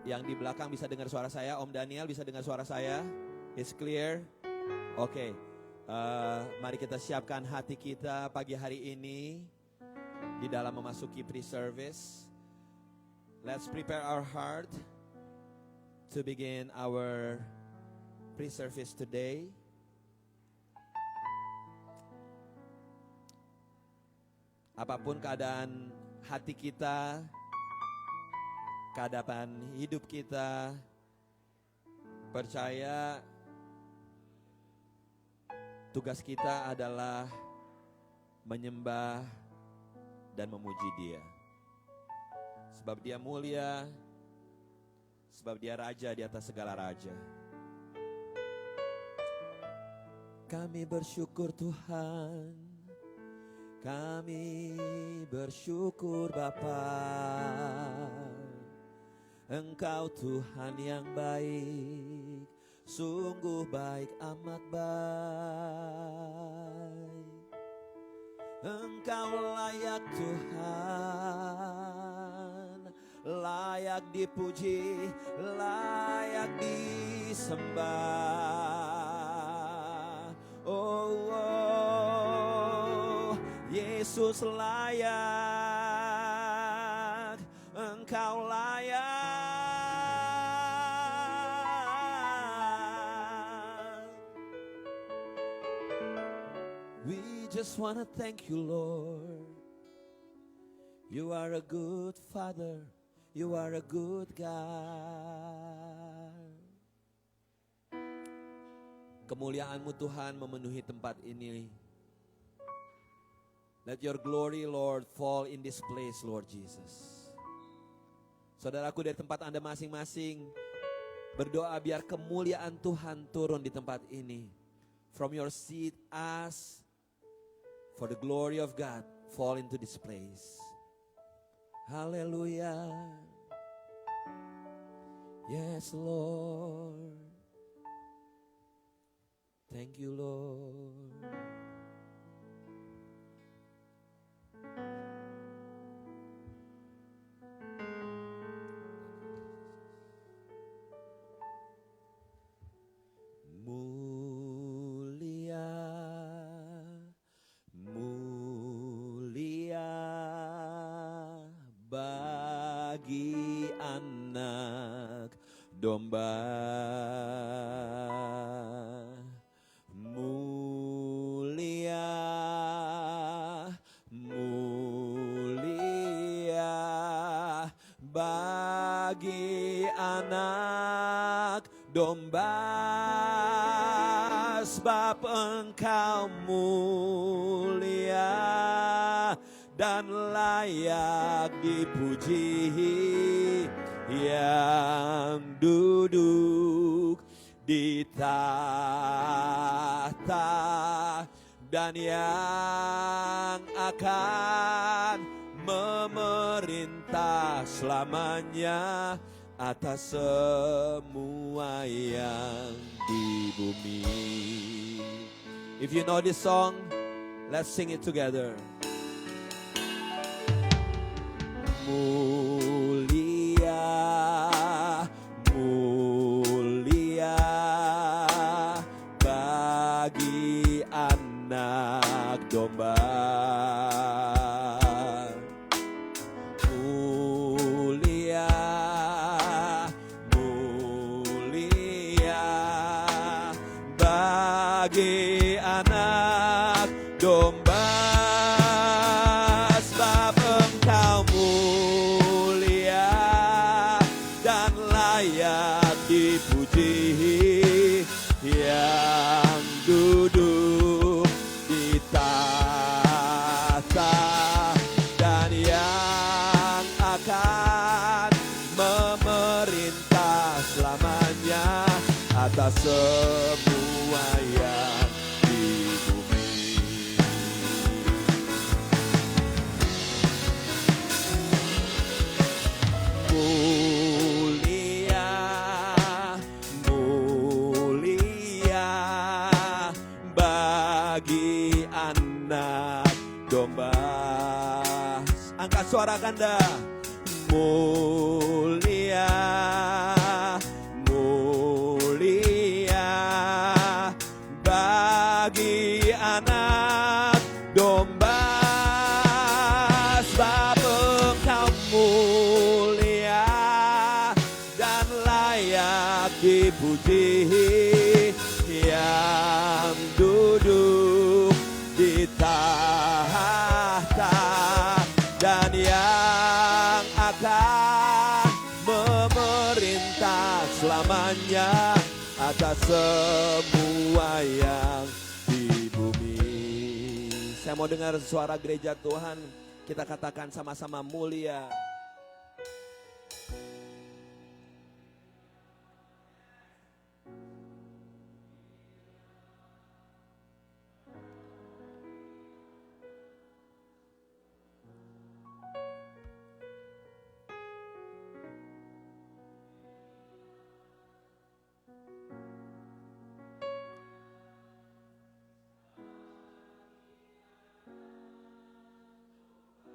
Yang di belakang bisa dengar suara saya. Om Daniel bisa dengar suara saya? It's clear? Oke. Mari kita siapkan hati kita pagi hari ini di dalam memasuki pre-service. Let's prepare our heart to begin our pre-service today. Apapun keadaan hati kita, keadaan hidup kita, percaya tugas kita adalah menyembah dan memuji Dia. Sebab Dia mulia, sebab Dia raja di atas segala raja. Kami bersyukur Tuhan, kami bersyukur Bapa. Engkau Tuhan yang baik, sungguh baik, amat baik. Engkau layak Tuhan, layak dipuji, layak disembah. Oh, Yesus layak, Engkau layak. We just want to thank you, Lord. You are a good Father. You are a good God. Kemuliaan-Mu Tuhan memenuhi tempat ini. Let your glory, Lord, fall in this place, Lord Jesus. Saudaraku, dari tempat Anda masing-masing, berdoa biar kemuliaan Tuhan turun di tempat ini. From your seat, ask for the glory of God fall into this place. Hallelujah. Yes, Lord. Thank you, Lord. Bagi anak domba, mulia, mulia bagi anak domba, sebab Engkau mulia dan layak dipuji, yang duduk di tahta dan yang akan memerintah selamanya atas semua yang di bumi. If you know this song, let's sing it together. Mulia, mulia bagi anak domba, mulia, mulia bagi anak domba. Yang duduk di tahta dan yang akan memerintah selamanya atas semua yang di bumi. Bagi anak domba, angkat suara Anda, mulia. dipuji, yang duduk di tahta dan yang akan memerintah selamanya atas semua yang di bumi. Saya mau dengar suara gereja Tuhan, kita katakan sama-sama mulia.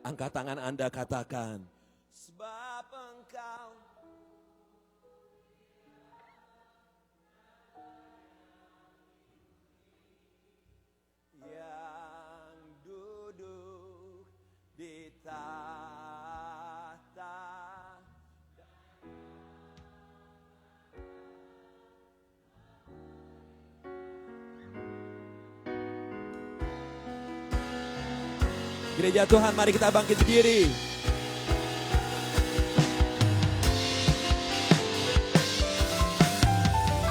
Angkat tangan Anda, katakan, sebab Engkau yang duduk di tahta. Gereja Tuhan, mari kita bangkit berdiri.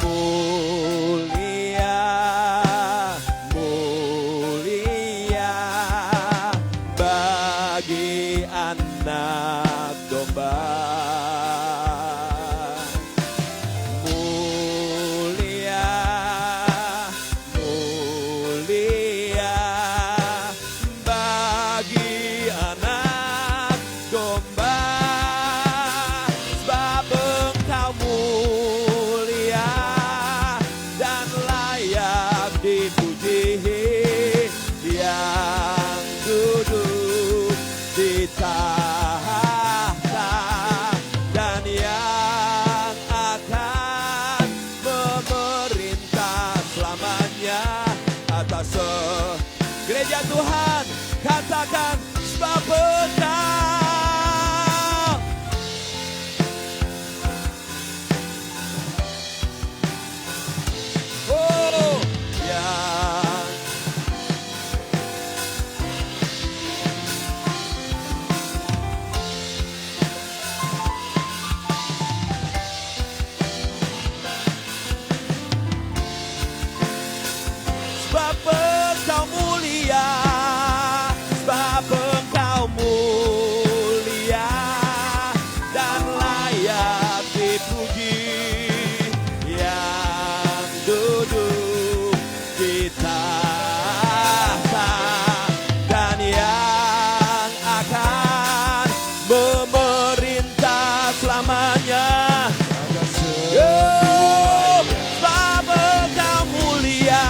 Mulia, mulia bagi anak domba. Mulia, mulia bagi anak domba. Sebab Engkau mulia dan layak dipuji, yang duduk di tahta dan yang akan memerintah selamanya atas gereja Tuhan. Katakan, sebab Engkau yang sebab Engkau mulia, sebab Engkau mulia dan layak dipuji, yang duduk di tahta dan yang akan memerintah selamanya. Sebab Engkau mulia,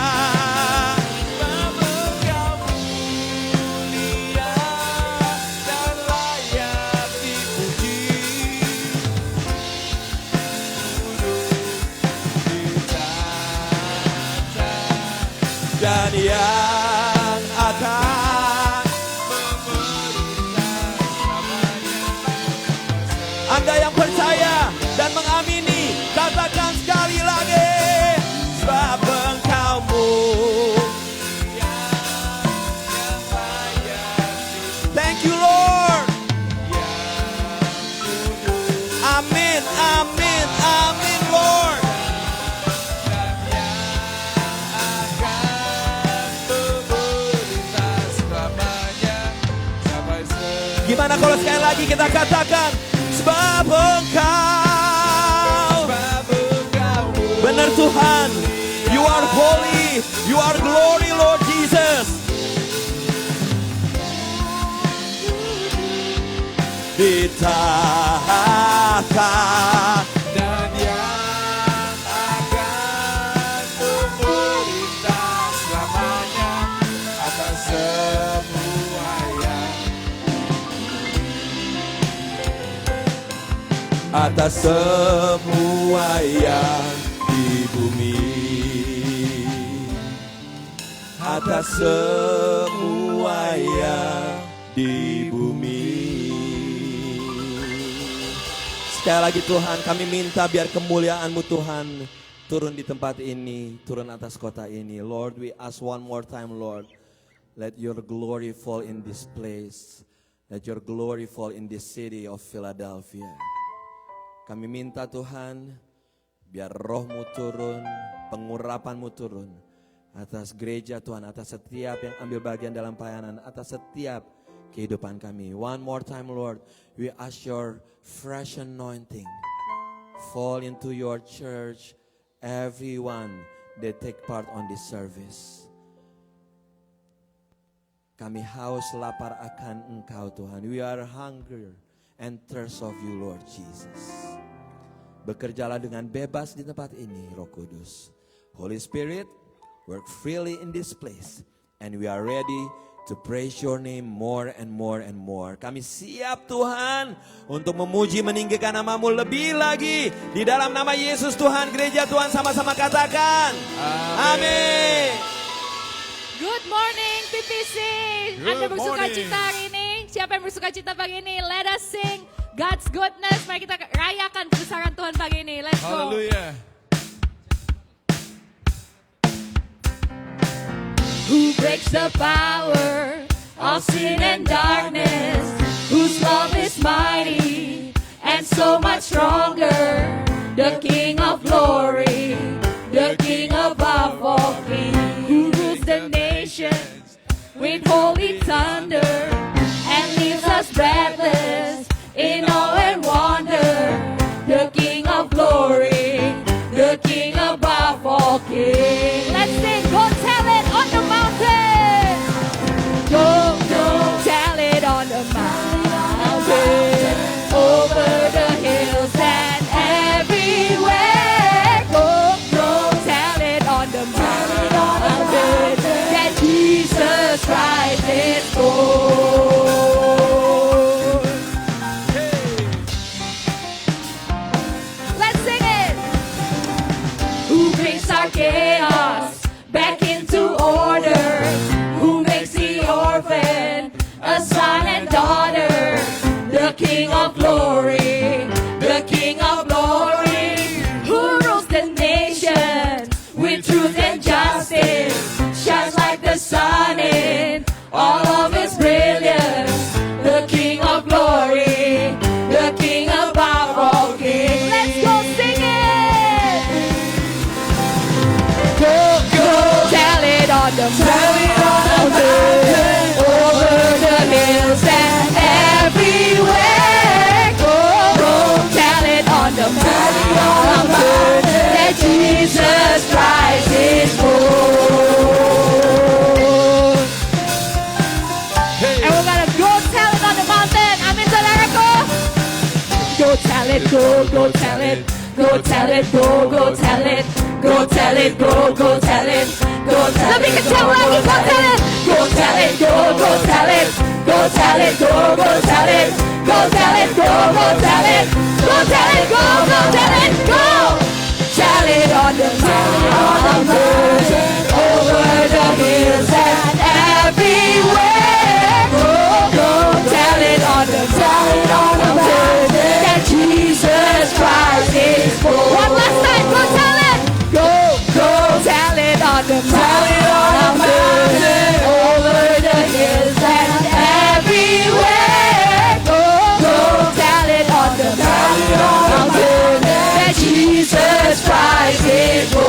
sebab Engkau mulia dan layak dipuji, dan yang akan memerintah selamanya. Anda yang percaya dan mengamini, katakan sekali lagi, sebab Engkau mulia dan layak dipuji. Thank you Lord. Amin, amin, amin Lord. Gimana kalau sekali lagi kita katakan, sebab Engkau benar Tuhan, You are holy, You are glory Lord Jesus. Di tahta dan yang akan memerintah selamanya atas semua yang, atas semua yang di bumi, atas semua yang di bumi. Sekali lagi Tuhan, kami minta biar kemuliaan-Mu Tuhan turun di tempat ini, turun atas kota ini. Lord, we ask one more time, Lord, let your glory fall in this place. Let your glory fall in this city of Philadelphia. Kami minta Tuhan, biar roh-Mu turun, pengurapan-Mu turun atas gereja Tuhan, atas setiap yang ambil bagian dalam pelayanan, atas setiap kehidupan kami. One more time, Lord, we ask your fresh anointing fall into your church, everyone that take part on this service. Kami haus lapar akan Engkau Tuhan. We are hungry and thirst of you, Lord Jesus. Bekerjalah dengan bebas di tempat ini, Roh Kudus. Holy Spirit, work freely in this place. And we are ready to praise your name more and more and more. Kami siap Tuhan untuk memuji meninggikan nama-Mu lebih lagi. Di dalam nama Yesus Tuhan, gereja Tuhan sama-sama katakan. Amin. Good morning PPC. Anda bersuka cita hari ini? Siapa yang bersuka cita pagi ini? Let us sing God's goodness. Mari kita rayakan kebesaran Tuhan pagi ini. Let's go. Hallelujah. Who breaks the power of sin and darkness? Whose love is mighty and so much stronger? The King of glory, the King above all kings, who rules the nations with holy thunder and leaves us breathless in awe and wonder. The King of glory, the King above all kings. Let's sing, go tell it on the mountain. Go tell it on the mountain, over the hills and everywhere. Go tell it on the mountain, that Jesus Christ is Lord. Let's sing it. Who brings our chaos back into order? Who makes the orphan a son and daughter? The King of glory, the King of glory, who rules the nations with truth and justice, shines like the sun in all of his brilliance. The King of glory, the King above all kings. Let's go sing it. Go tell it on the mountain, over the hills and everywhere. Go tell it on the mountain, that Jesus Christ is Lord. And we're gonna go tell it on the mountain. Amin, saudaraku. Go tell it, go tell it, go tell it, go tell it, go tell it, go tell it, go tell it. Lebih kencang lagi, go tell it, go tell it, go tell it, go tell it, go tell it, go tell it, go tell it, go tell it, go tell it, go. Tell it on the mountain, over the hills and everywhere. Go tell it on the mountain, that Jesus Christ is Lord. One last time, go tell it. Go tell it on the mountain, over the hills and everywhere. Go tell it on the mountain, that Jesus Christ is Lord.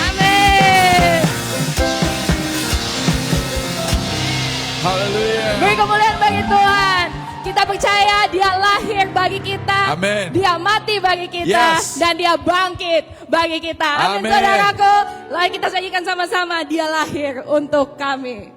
Amin. Hallelujah. Beri kemuliaan bagi Tuhan. Kita percaya Dia lahir bagi kita. Amin. Dia mati bagi kita. Yes. Dan Dia bangkit bagi kita. Amin, Amin. saudaraku. Lalu kita sajikan sama-sama. Dia lahir untuk kami.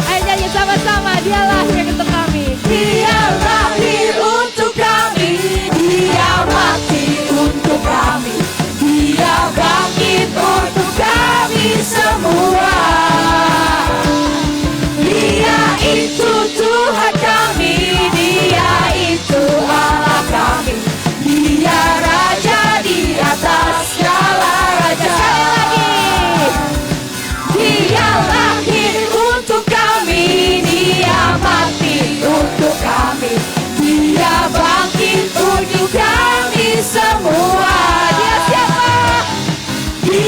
Ayo nyanyi sama-sama. Dia lahir untuk kami. Dia lahir untuk kami. Dia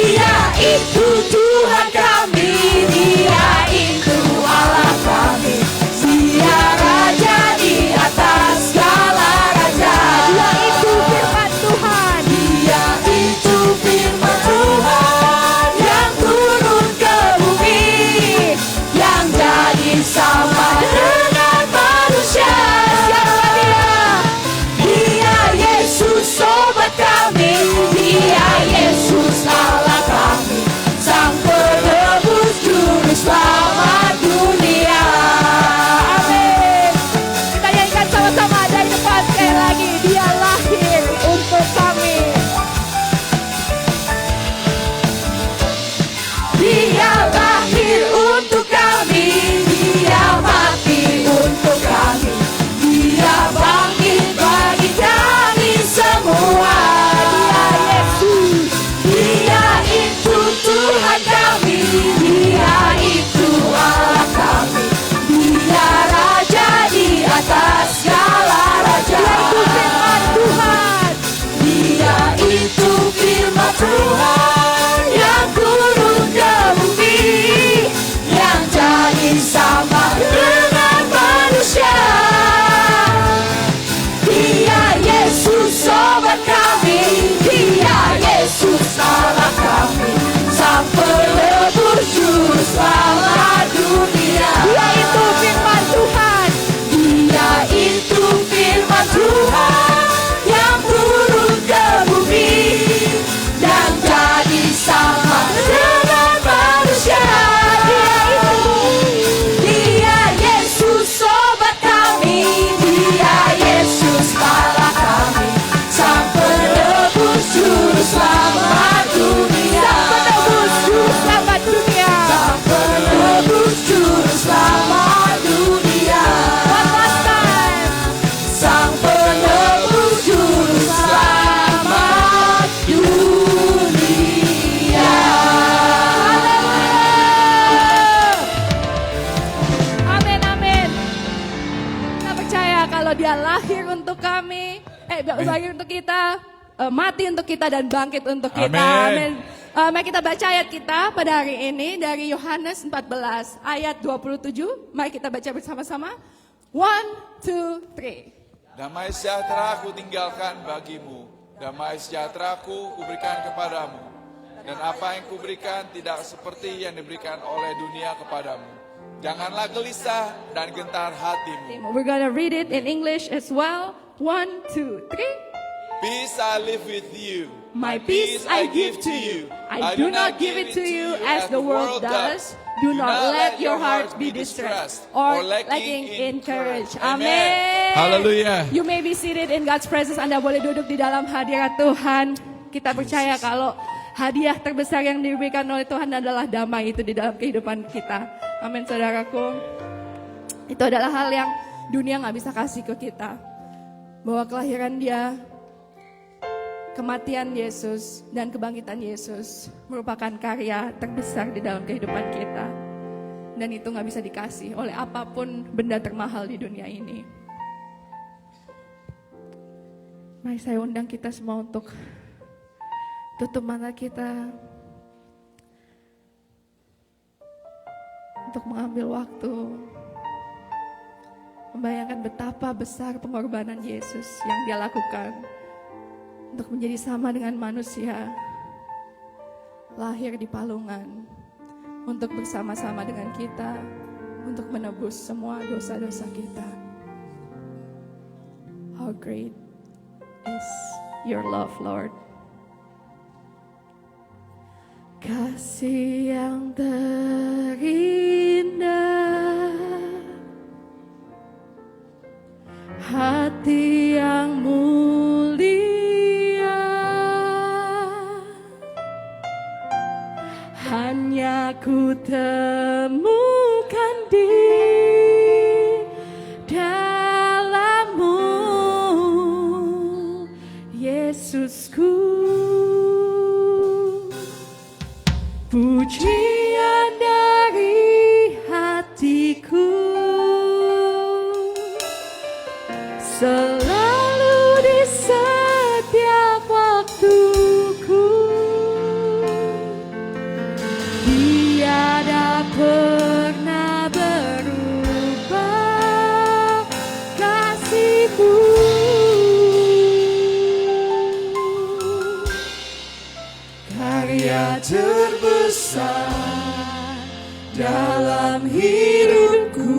Dia itu Tuhan kami, Dia itu Allah kami, Dia Raja di atas segala raja. Dia itu firman Tuhan, Dia itu firman Tuhan yang turun ke bumi, yang jadi sama dengan manusia. Siapa Dia? Dia Yesus sobat kami, Dia Yesus Allah kami, Sang penebus juru selamat dunia. Amin. Kita nyanyikan sama-sama dari depan sekali lagi. Dia lahir untuk kami. Dia lahir untuk kami, Dia mati untuk kami, Dia bangkit bagi kami semua. Dia Yesus, Dia itu Tuhan kami, Dia itu Allah kami, Dia Raja di atas segala raja. Dia itu firman Tuhan yang turun ke bumi, yang jadi sama dengan manusia. Dia Yesus sobat kami, Dia Yesus Allah kami, Sang penebus juru selamat dunia. Dia itu firman Tuhan, Dia itu firman Tuhan yang turun ke bumi, dan jadi sama dengan manusia. Dia Yesus sobat kami, Dia Yesus Allah kami, Sang penebus juru selamat dunia. Sang penebus juru selamat dunia. One last time. Sang penebus juru selamat dunia. Amin, amin. Kita percaya kalau Dia lahir untuk kami, lahir untuk kita, mati untuk kita, dan bangkit untuk kita. Amin. Amin. Mari kita baca ayat kita pada hari ini dari Yohanes 14 ayat 27. Mari kita baca bersama-sama. 1, 2, 3. Damai sejahtera aku tinggalkan bagimu, damai sejahtera aku kuberikan kepadamu. Dan apa yang kuberikan tidak seperti yang diberikan oleh dunia kepadamu. Janganlah gelisah dan gentar hatimu. We're gonna read it in English as well. 1, 2, 3. Peace I live with you. My peace I give to you. I do not give it to you as the world does. Do not let your heart be distressed or lacking in courage. Amin. Haleluya. You may be seated in God's presence. Anda boleh duduk di dalam hadirat Tuhan. Kita percaya kalau hadiah terbesar yang diberikan oleh Tuhan adalah damai itu di dalam kehidupan kita. Amin, saudaraku. Itu adalah hal yang dunia gak bisa kasih ke kita. Bahwa kelahiran Dia, kematian Yesus, dan kebangkitan Yesus merupakan karya terbesar di dalam kehidupan kita. Dan itu gak bisa dikasih oleh apapun benda termahal di dunia ini. Mari saya undang kita semua untuk tutup mata kita, untuk mengambil waktu, membayangkan betapa besar pengorbanan Yesus yang Dia lakukan untuk menjadi sama dengan manusia, lahir di palungan, untuk bersama-sama dengan kita, untuk menebus semua dosa-dosa kita. How great is your love, Lord. Kasih yang terindah, hati yang mulia, hanya ku temukan di dalam-Mu, Yesusku. Pujian dari hatiku selalu di setiap waktuku. terbesar dalam hidupku,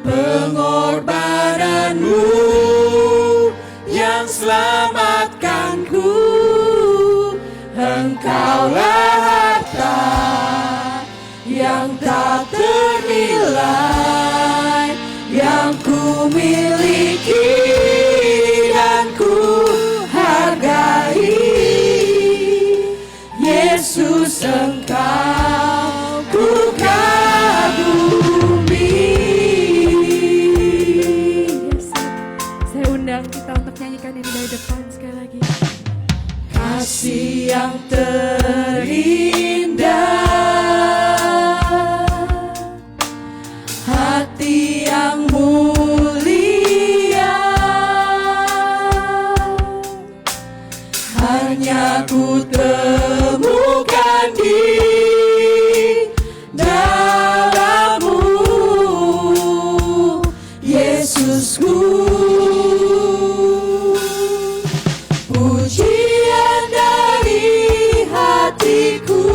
pengorbananmu yang selamatkanku. Engkaulah harta yang tak ternilai, yang ku miliki dan ku hargai. Yesus, Engkau ku kagumi. Yes, saya undang kita untuk nyanyikan ini dari depan sekali lagi. Kasih yang terindah, hati yang mulia, hanya ku temukan di dalam-Mu, Yesusku. Pujian dari hatiku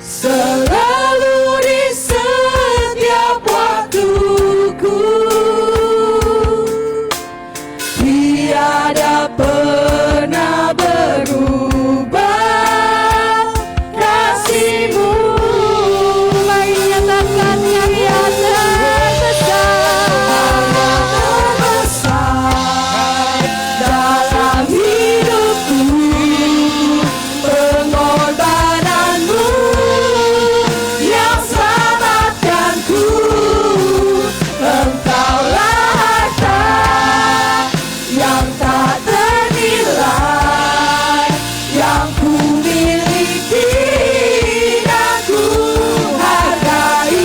selalu di setiap waktuku, tiada pernah berubah kasih-Mu. Mari nyatakan karya terbesar dalam hidupku, pengorbananmu yang selamatkanku. Engkaulah harta yang tak ternilai, yang ku miliki dan ku hargai.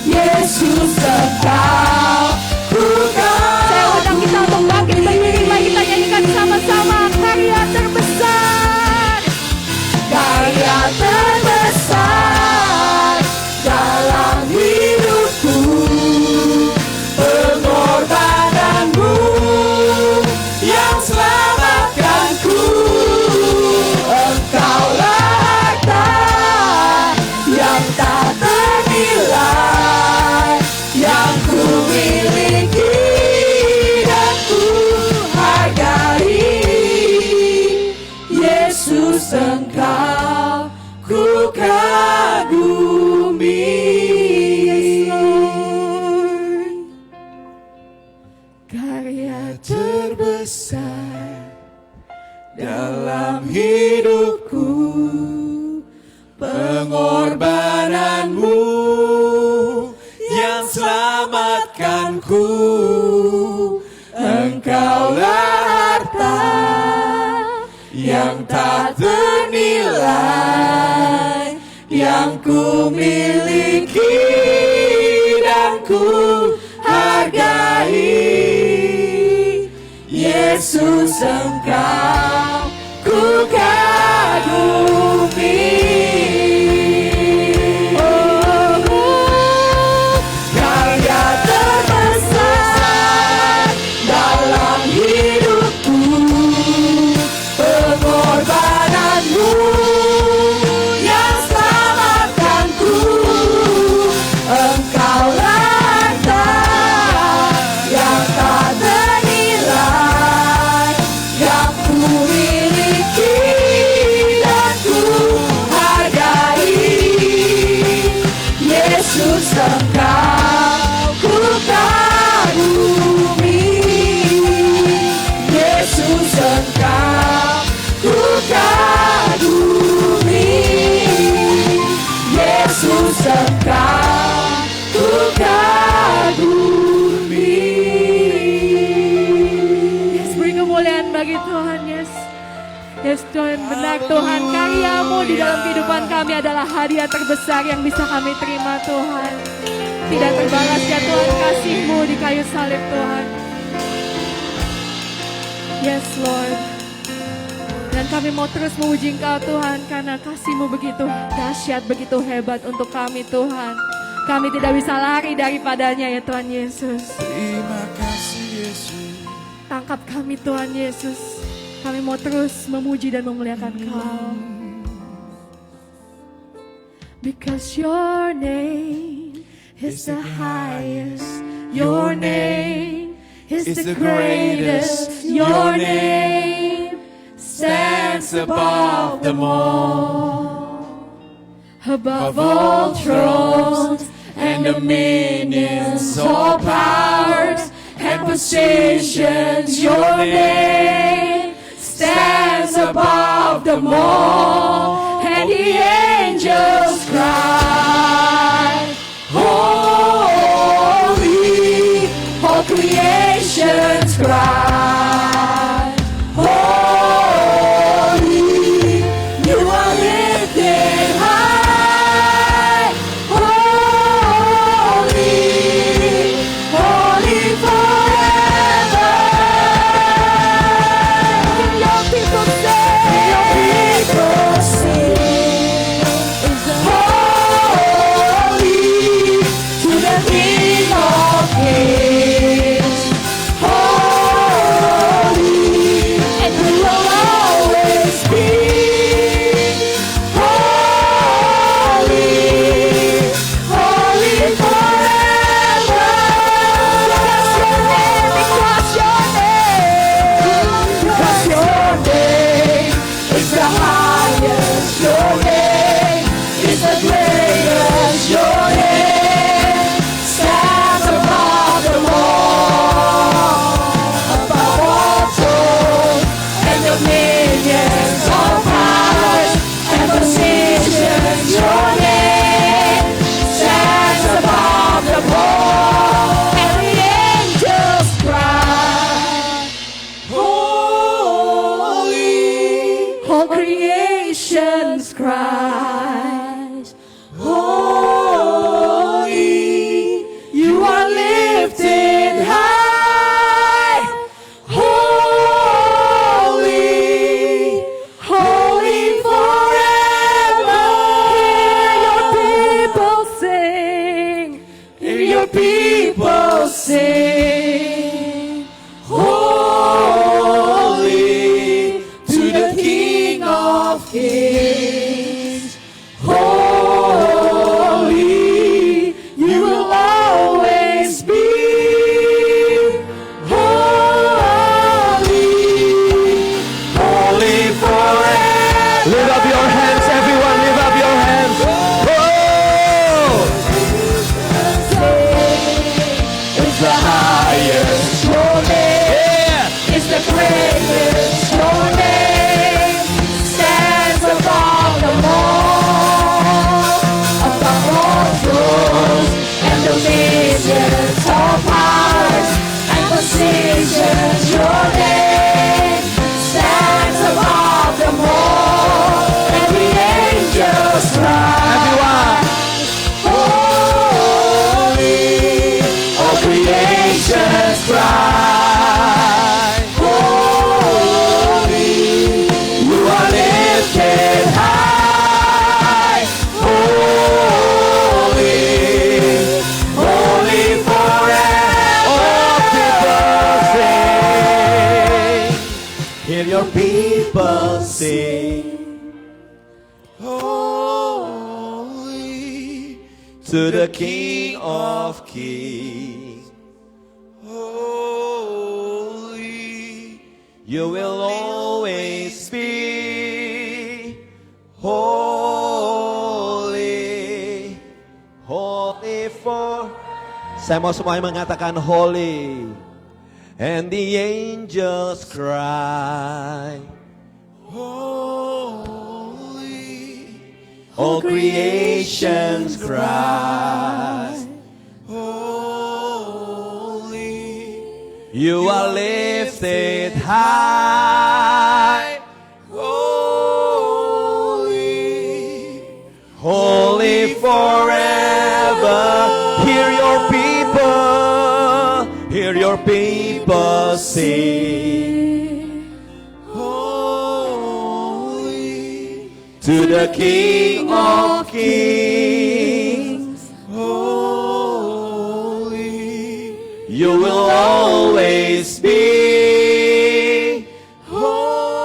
Yesus, Engkau ku kagumi. Saya undang kita untuk bangkit berdiri, mari kita nyanyikan sama-sama karya terbesar. Karya terbesar dalam hidupku, pengorbananmu yang selamatkanku. Engkaulah harta yang tak ternilai, yang ku miliki dan ku hargai. Yesus, Engkau ku kagumi. Karya terbesar dalam hidupku, pengorbananmu yang selamatkanku. Engkaulah harta yang tak ternilai, yang ku miliki dan ku hargai. Yesus, Engkau ku kagumi. Karya terbesar dalam hidupku, pengorbananmu yang selamatkanku. Engkaulah harta yang tak ternilai, yang ku miliki dan ku hargai. Yesus, Engkau ku kagumi. Yesus, Engkau ku kagumi. Yesus, Engkau ku kagumi. Yes, beri kemuliaan bagi Tuhan. Yes, yes Tuhan, benar Tuhan, karya-Mu di dalam kehidupan kami adalah hadiah terbesar yang bisa kami terima Tuhan. Tidak terbalas ya Tuhan, kasih-Mu di kayu salib Tuhan. Yes Lord. Dan kami mau terus memuji Engkau Tuhan, karena kasih-Mu begitu dahsyat, begitu hebat untuk kami Tuhan. Kami tidak bisa lari daripadanya ya Tuhan Yesus. Terima kasih Yesus. Tangkap kami Tuhan Yesus. Kami mau terus memuji dan memuliakan Kau. Because your name is the highest, your name is the greatest, your name stands above them all. Above all thrones and dominions, all powers and positions, your name stands above them all. And the angels cry, holy, all creations cry, holy, you are lifted high, holy, holy forever. Your people say, your people sing, holy to the King of Kings, holy, and we will always be holy, holy forever. Because your name is the highest, your name is the greatest, your name stands above them all. Above all thrones and dominions, all powers and positions, your name stands above them all. And the angels cry, holy, all creations cries, holy, you are lifted high, holy, holy forever. Hear your people sing, holy to the King of Kings, holy, you will always be holy, holy forever. Lift up your hands, everyone, lift up your hands. Oh! It's the highest, your name is the greatest, your name stands above them all. Above all thrones and dominions, all powers and positions, your name stands above them all. And the angels cry, holy, all creations cry, holy, you are lifted high, holy, holy forever. Hear your people sing, holy to the King of Kings, holy, you will always be holy, holy for. Saya mau semuanya mengatakan holy. And the angels cry, holy, all creations cry, holy, you are lifted high, holy, holy forever. Hear your people, hear your people sing, holy to the King of Kings, holy, you will always be holy.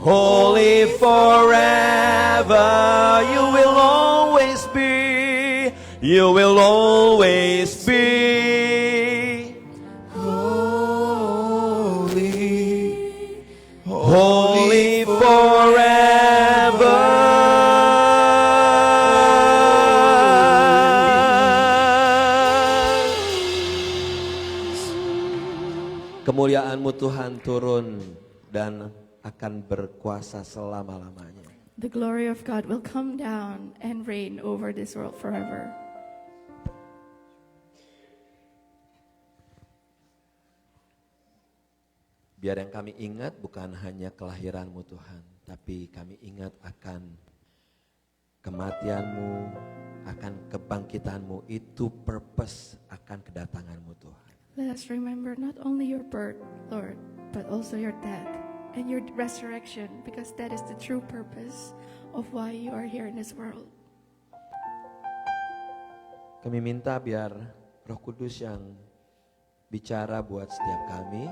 Holy forever, you will always be, you will always be. Holy, holy forever. Kemuliaan-Mu Tuhan turun dan akan berkuasa selama-lamanya. The glory of God will come down and reign over this world forever. Biar yang kami ingat bukan hanya kelahiran-Mu Tuhan, tapi kami ingat akan kematian-Mu, akan kebangkitan-Mu, itu purpose akan kedatangan-Mu Tuhan. Let us remember not only your birth, Lord, but also your death and your resurrection, because that is the true purpose of why you are here in this world. Kami minta biar Roh Kudus yang bicara buat setiap kami,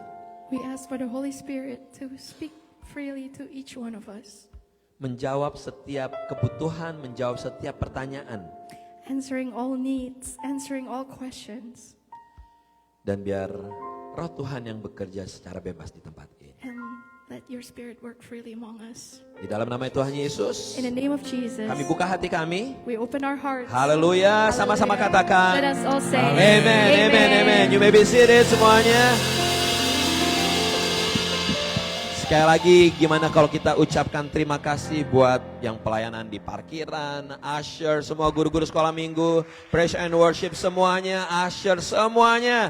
We ask for the Holy Spirit to speak freely to each one of us, menjawab setiap kebutuhan, menjawab setiap pertanyaan. answering all needs, answering all questions, Dan biar Roh Tuhan yang bekerja secara bebas di tempat ini. and let your Spirit work freely among us. Di dalam nama Tuhan Yesus, In the name of Jesus, kami buka hati kami. we open our hearts. Haleluya, sama-sama Hallelujah. katakan. Let us all say, Amen, amen, amen. You may be seated semuanya. Sekali lagi, gimana kalau kita ucapkan terima kasih buat yang pelayanan di parkiran, usher, semua guru-guru sekolah minggu, praise and worship semuanya, usher semuanya.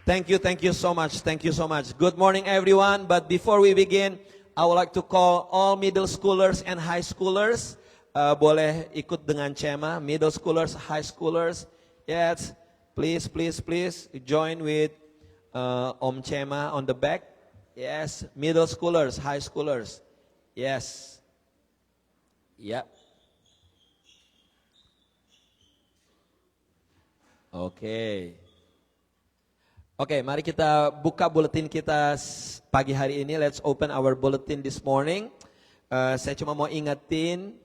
Thank you so much, thank you so much. Good morning everyone, but before we begin, I would like to call all middle schoolers and high schoolers. Boleh ikut dengan Cema, middle schoolers, high schoolers. Yes, please join with Om Cema on the back. Yes, middle schoolers, high schoolers. Yes. Yep. Oke, mari kita buka buletin kita pagi hari ini. Let's open our bulletin this morning. Saya cuma mau ingetin,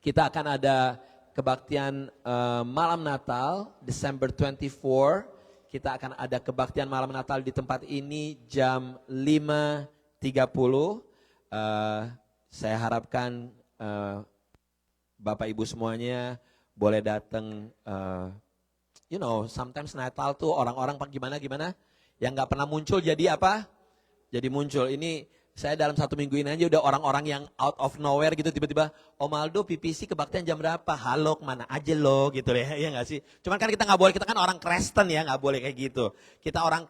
kita akan ada kebaktian malam Natal, December 24. Kita akan ada kebaktian malam Natal di tempat ini jam 5.30. Saya harapkan Bapak Ibu semuanya boleh datang. Sometimes Natal tuh orang-orang gimana yang nggak pernah muncul jadi apa? Jadi muncul. Ini saya dalam 1 minggu ini aja udah orang-orang yang out of nowhere gitu tiba-tiba, Om Aldo PPC kebaktian jam berapa? Halo, kemana aja lo gitu ya, ya nggak sih? Cuman kan kita nggak boleh, kita kan orang Kristen ya, nggak boleh kayak gitu. Kita orang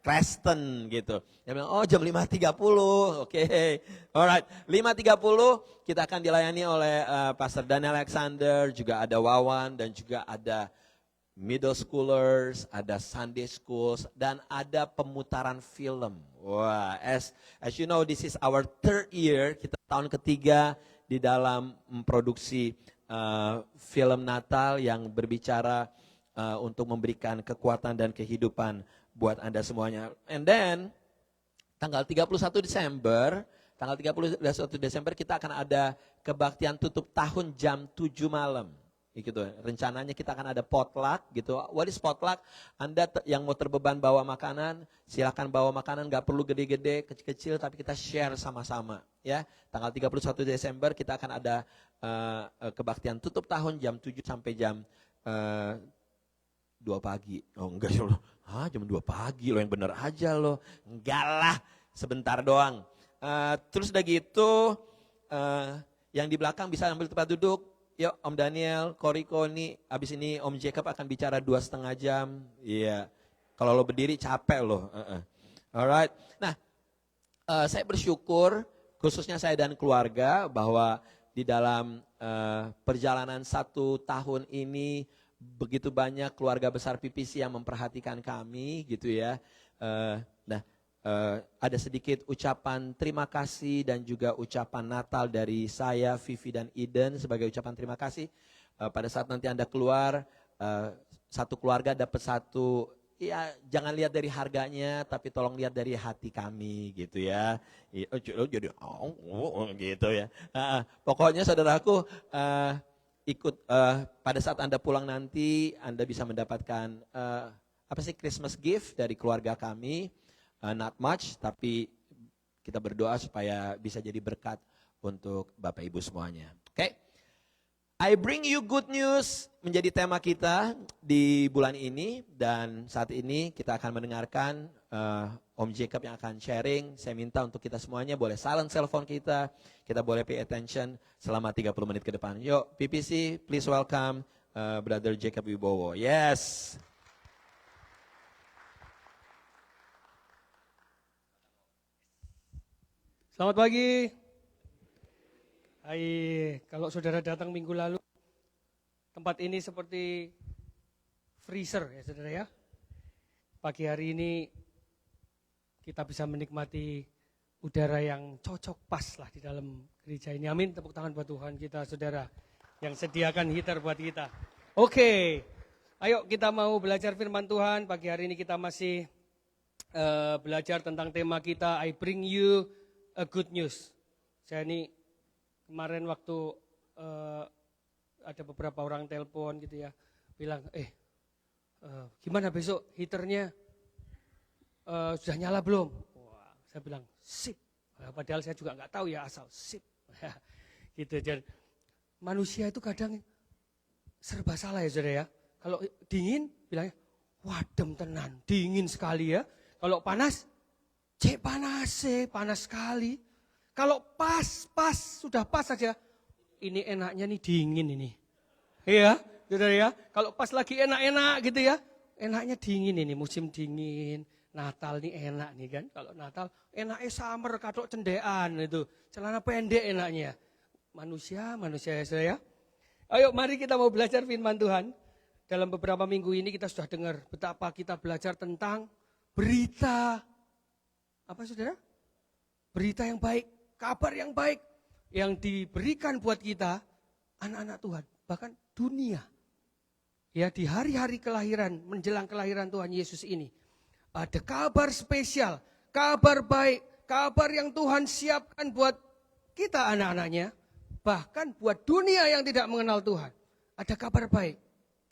Kristen gitu. Dia bilang, oh jam 5.30, oke. Alright, 5.30 kita akan dilayani oleh Pastor Daniel Alexander, juga ada Wawan dan juga ada middle schoolers, ada Sunday schools, dan ada pemutaran film. Wah, as you know, this is our 3rd year, kita tahun ketiga di dalam memproduksi film Natal yang berbicara untuk memberikan kekuatan dan kehidupan buat Anda semuanya. And then, tanggal 31 Desember kita akan ada kebaktian tutup tahun jam 7 malam. Gitu. Rencananya kita akan ada potluck gitu. What is potluck? Anda yang mau terbeban bawa makanan, silakan bawa makanan, gak perlu gede-gede, kecil-kecil, tapi kita share sama-sama. Ya, tanggal 31 Desember kita akan ada kebaktian tutup tahun jam 7 sampai jam 2 pagi. Oh enggak loh, jam 2 pagi lo yang bener aja lo. Enggak lah, sebentar doang. Terus udah gitu, yang di belakang bisa ambil tempat duduk. Yuk Om Daniel, Koriko ini, abis ini Om Jacob akan bicara 2,5 jam. Iya, kalau lo berdiri capek lo. Alright, nah saya bersyukur khususnya saya dan keluarga bahwa di dalam perjalanan 1 tahun ini begitu banyak keluarga besar PPC yang memperhatikan kami gitu ya. Ada sedikit ucapan terima kasih dan juga ucapan Natal dari saya, Vivi dan Eden sebagai ucapan terima kasih. Pada saat nanti Anda keluar, satu keluarga dapat 1 ya jangan lihat dari harganya, tapi tolong lihat dari hati kami gitu ya. Jadi gitu ya. Pokoknya saudaraku, ikut pada saat Anda pulang nanti, Anda bisa mendapatkan Christmas gift dari keluarga kami. Not much, tapi kita berdoa supaya bisa jadi berkat untuk Bapak Ibu semuanya. Oke. I bring you good news menjadi tema kita di bulan ini, dan saat ini kita akan mendengarkan Om Jacob yang akan sharing. Saya minta untuk kita semuanya boleh silent cell phone kita boleh pay attention selama 30 menit ke depan. Yuk PPC, please welcome Brother Jacob Wibowo. Yes. Selamat pagi. Hai, kalau saudara datang minggu lalu, tempat ini seperti freezer ya saudara ya. Pagi hari ini kita bisa menikmati udara yang cocok pas lah di dalam gereja ini. Amin, tepuk tangan buat Tuhan kita saudara yang sediakan heater buat kita. Oke, ayo kita mau belajar firman Tuhan. Pagi hari ini kita masih belajar tentang tema kita, I bring you a good news. Saya ini kemarin waktu ada beberapa orang telepon gitu ya, bilang, gimana besok heaternya sudah nyala belum? Wah, saya bilang sip. Padahal saya juga nggak tahu ya asal sip. Gitu. Dan manusia itu kadang serba salah ya saudara ya. Kalau dingin bilangnya wadem tenan, dingin sekali ya. Kalau panas, cek panas sekali. Kalau pas, sudah pas saja, ini enaknya nih dingin ini. Iya, saudara ya. Kalau pas lagi enak-enak gitu ya, enaknya dingin ini, musim dingin. Natal nih enak nih kan. Kalau Natal enaknya summer, katok cendean itu. Celana pendek enaknya. Manusia ya saudara ya. Ayo mari kita mau belajar firman Tuhan. Dalam beberapa minggu ini kita sudah dengar betapa kita belajar tentang berita. Apa saudara? Berita yang baik. Kabar yang baik yang diberikan buat kita, anak-anak Tuhan, bahkan dunia. Ya, di hari-hari kelahiran, menjelang kelahiran Tuhan Yesus ini, ada kabar spesial, kabar baik, kabar yang Tuhan siapkan buat kita anak-anaknya, bahkan buat dunia yang tidak mengenal Tuhan. Ada kabar baik.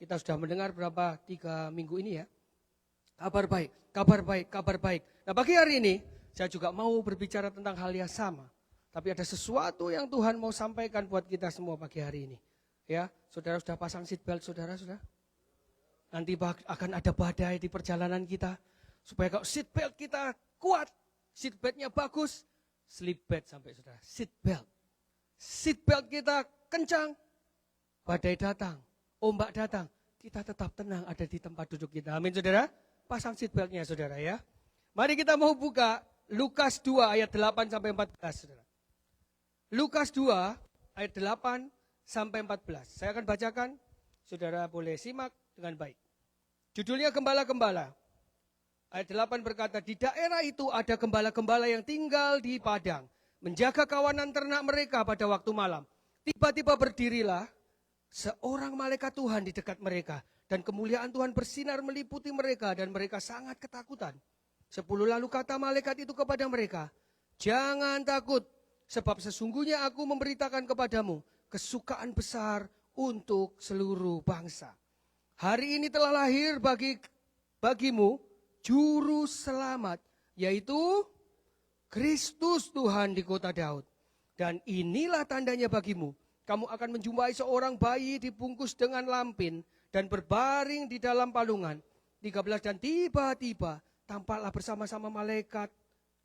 Kita sudah mendengar berapa 3 minggu ini ya. Kabar baik, kabar baik, kabar baik. Nah, pagi hari ini saya juga mau berbicara tentang hal yang sama. Tapi ada sesuatu yang Tuhan mau sampaikan buat kita semua pagi hari ini. Ya, saudara sudah pasang seatbelt saudara sudah? Nanti akan ada badai di perjalanan kita. Supaya kalau seatbelt kita kuat, seatbeltnya bagus, sleep bed sampai saudara, seatbelt. Seatbelt kita kencang, badai datang, ombak datang, kita tetap tenang ada di tempat duduk kita. Amin saudara, pasang seatbeltnya saudara ya. Mari kita mau buka Lukas 2 ayat 8 sampai 14 saudara. Lukas 2 ayat 8 sampai 14. Saya akan bacakan, saudara boleh simak dengan baik. Judulnya Gembala-Gembala. Ayat 8 berkata, di daerah itu ada gembala-gembala yang tinggal di padang, menjaga kawanan ternak mereka pada waktu malam. Tiba-tiba berdirilah seorang malaikat Tuhan di dekat mereka, dan kemuliaan Tuhan bersinar meliputi mereka, dan mereka sangat ketakutan. 10 lalu kata malaikat itu kepada mereka, jangan takut, sebab sesungguhnya aku memberitakan kepadamu kesukaan besar untuk seluruh bangsa. Hari ini telah lahir bagimu juru selamat, yaitu Kristus Tuhan di kota Daud. Dan inilah tandanya bagimu, kamu akan menjumpai seorang bayi dibungkus dengan lampin dan berbaring di dalam palungan. 13 dan tiba-tiba tampaklah bersama-sama malaikat.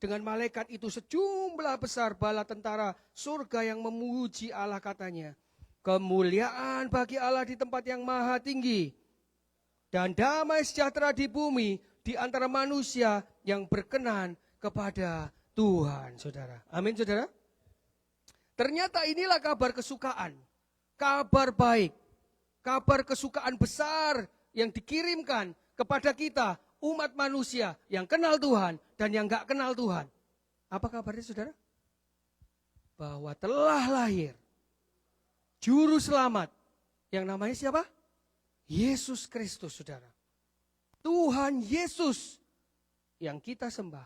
Dengan malaikat itu sejumlah besar bala tentara surga yang memuji Allah, katanya, kemuliaan bagi Allah di tempat yang maha tinggi, dan damai sejahtera di bumi di antara manusia yang berkenan kepada Tuhan. Saudara, amin saudara. Ternyata inilah kabar kesukaan, kabar baik, kabar kesukaan besar yang dikirimkan kepada kita, umat manusia yang kenal Tuhan dan yang gak kenal Tuhan. Apa kabarnya saudara? Bahwa telah lahir juru selamat yang namanya siapa? Yesus Kristus saudara. Tuhan Yesus yang kita sembah,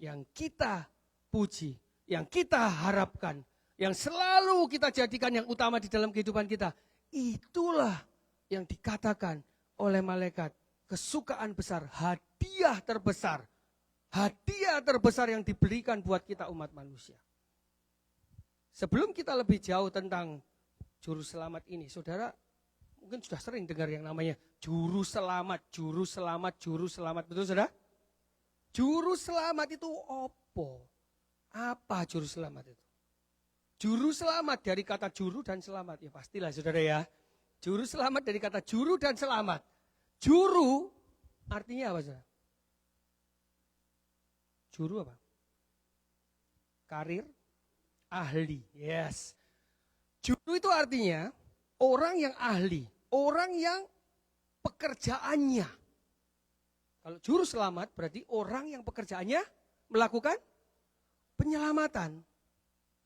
yang kita puji, yang kita harapkan, yang selalu kita jadikan yang utama di dalam kehidupan kita. Itulah yang dikatakan oleh malaikat, kesukaan besar, hadiah terbesar. Hadiah terbesar yang diberikan buat kita umat manusia. Sebelum kita lebih jauh tentang juru selamat ini, saudara mungkin sudah sering dengar yang namanya juru selamat, juru selamat, juru selamat. Betul saudara? Juru selamat itu opo? Apa juru selamat itu? Juru selamat dari kata juru dan selamat. Ya pastilah saudara ya. Juru selamat dari kata juru dan selamat. Juru artinya apa saudara? Juru apa? Karir, ahli. Yes. Juru itu artinya orang yang ahli. Orang yang pekerjaannya. Kalau juru selamat berarti orang yang pekerjaannya melakukan penyelamatan.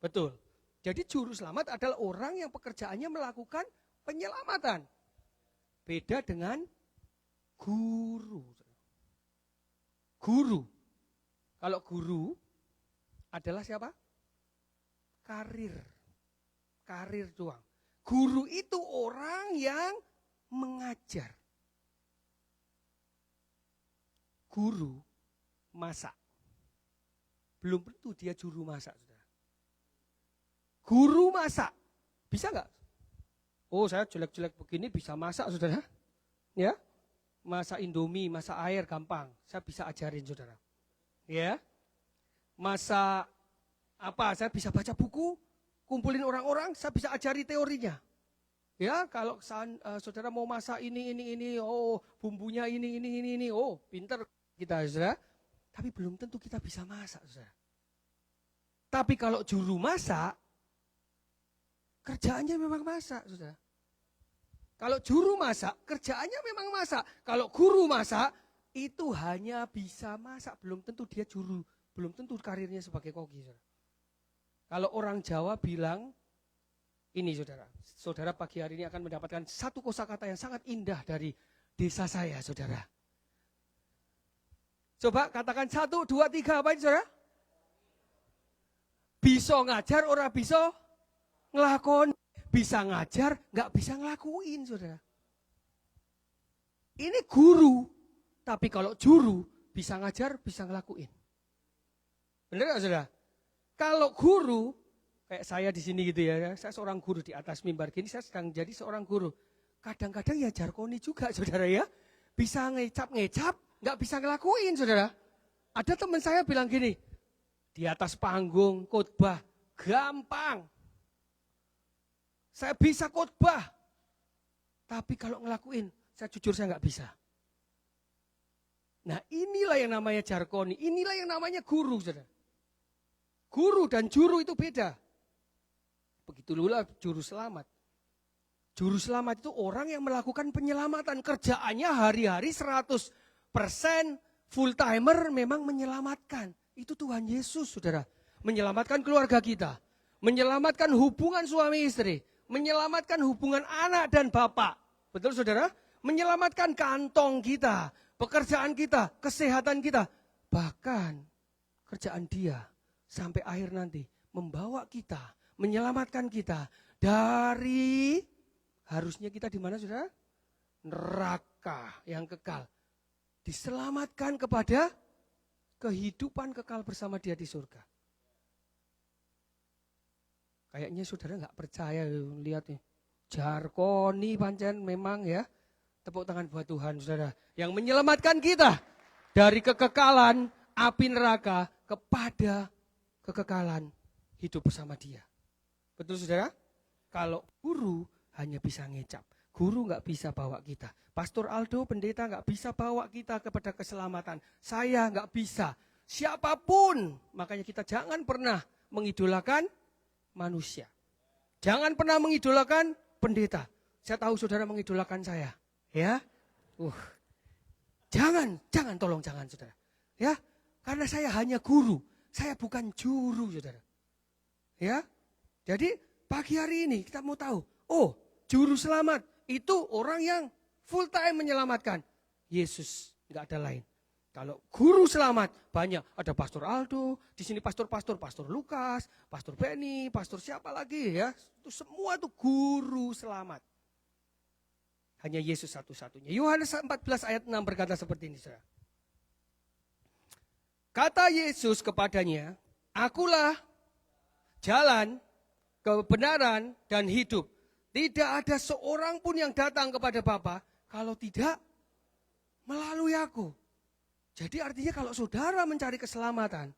Betul. Jadi juru selamat adalah orang yang pekerjaannya melakukan penyelamatan. Beda dengan guru. Guru. Kalau guru adalah siapa? Karir. Karir doang. Guru itu orang yang mengajar. Guru masak. Belum tentu dia juru masak, saudara. Guru masak. Bisa nggak? Oh, saya jelek-jelek begini bisa masak, saudara. Ya, masak Indomie, masak air gampang. Saya bisa ajarin, saudara. Ya, masak apa? Saya bisa baca buku. Kumpulin orang-orang, saya bisa ajari teorinya. Ya, kalau saudara mau masak ini, oh bumbunya ini, oh pinter kita, saudara. Tapi belum tentu kita bisa masak, saudara. Tapi kalau juru masak, kerjaannya memang masak, saudara. Kalau juru masak, kerjaannya memang masak. Kalau guru masak, itu hanya bisa masak. Belum tentu dia juru, belum tentu karirnya sebagai koki, saudara. Kalau orang Jawa bilang, ini saudara, saudara pagi hari ini akan mendapatkan satu kosakata yang sangat indah dari desa saya, saudara. Coba katakan 1, 2, 3, apa ini saudara? Bisa ngajar, orang bisa ngelakon. Bisa ngajar, nggak bisa ngelakuin, saudara. Ini guru, tapi kalau juru bisa ngajar, bisa ngelakuin. Benar nggak saudara? Kalau guru, kayak saya di sini gitu ya, saya seorang guru di atas mimbar gini, saya sedang jadi seorang guru. Kadang-kadang ya jargoni juga saudara ya, bisa ngecap, nggak bisa ngelakuin saudara. Ada teman saya bilang gini, di atas panggung khotbah, gampang. Saya bisa khotbah, tapi kalau ngelakuin, saya jujur saya nggak bisa. Nah inilah yang namanya jargoni, inilah yang namanya guru saudara. Guru dan juru itu beda. Begitu pula juru selamat. Juru selamat itu orang yang melakukan penyelamatan. Kerjaannya hari-hari 100% full timer memang menyelamatkan. Itu Tuhan Yesus saudara. Menyelamatkan keluarga kita. Menyelamatkan hubungan suami istri. Menyelamatkan hubungan anak dan bapak. Betul saudara? Menyelamatkan kantong kita. Pekerjaan kita. Kesehatan kita. Bahkan kerjaan dia. Sampai akhir nanti membawa kita, menyelamatkan kita dari harusnya kita di mana saudara? Neraka yang kekal. Diselamatkan kepada kehidupan kekal bersama dia di surga. Kayaknya saudara nggak percaya lihat nih. Jarkoni pancen memang ya. Tepuk tangan buat Tuhan saudara. Yang menyelamatkan kita dari kekekalan api neraka kepada kekekalan hidup bersama dia. Betul saudara? Kalau guru hanya bisa ngecap. Guru nggak bisa bawa kita. Pastor Aldo, pendeta nggak bisa bawa kita kepada keselamatan. Saya nggak bisa. Siapapun. Makanya kita jangan pernah mengidolakan manusia. Jangan pernah mengidolakan pendeta. Saya tahu saudara mengidolakan saya. Ya. Jangan tolong jangan saudara. Ya. Karena saya hanya guru. Saya bukan juru, saudara. Ya, jadi pagi hari ini kita mau tahu, oh juru selamat itu orang yang full time menyelamatkan. Yesus, nggak ada lain. Kalau guru selamat banyak, ada Pastor Aldo, di sini Pastor Lukas, Pastor Benny, Pastor siapa lagi ya? Itu semua itu guru selamat. Hanya Yesus satu-satunya. Yohanes 14 ayat 6 berkata seperti ini, saudara. Kata Yesus kepadanya, akulah jalan, kebenaran, dan hidup. Tidak ada seorang pun yang datang kepada Bapa kalau tidak melalui aku. Jadi artinya kalau saudara mencari keselamatan,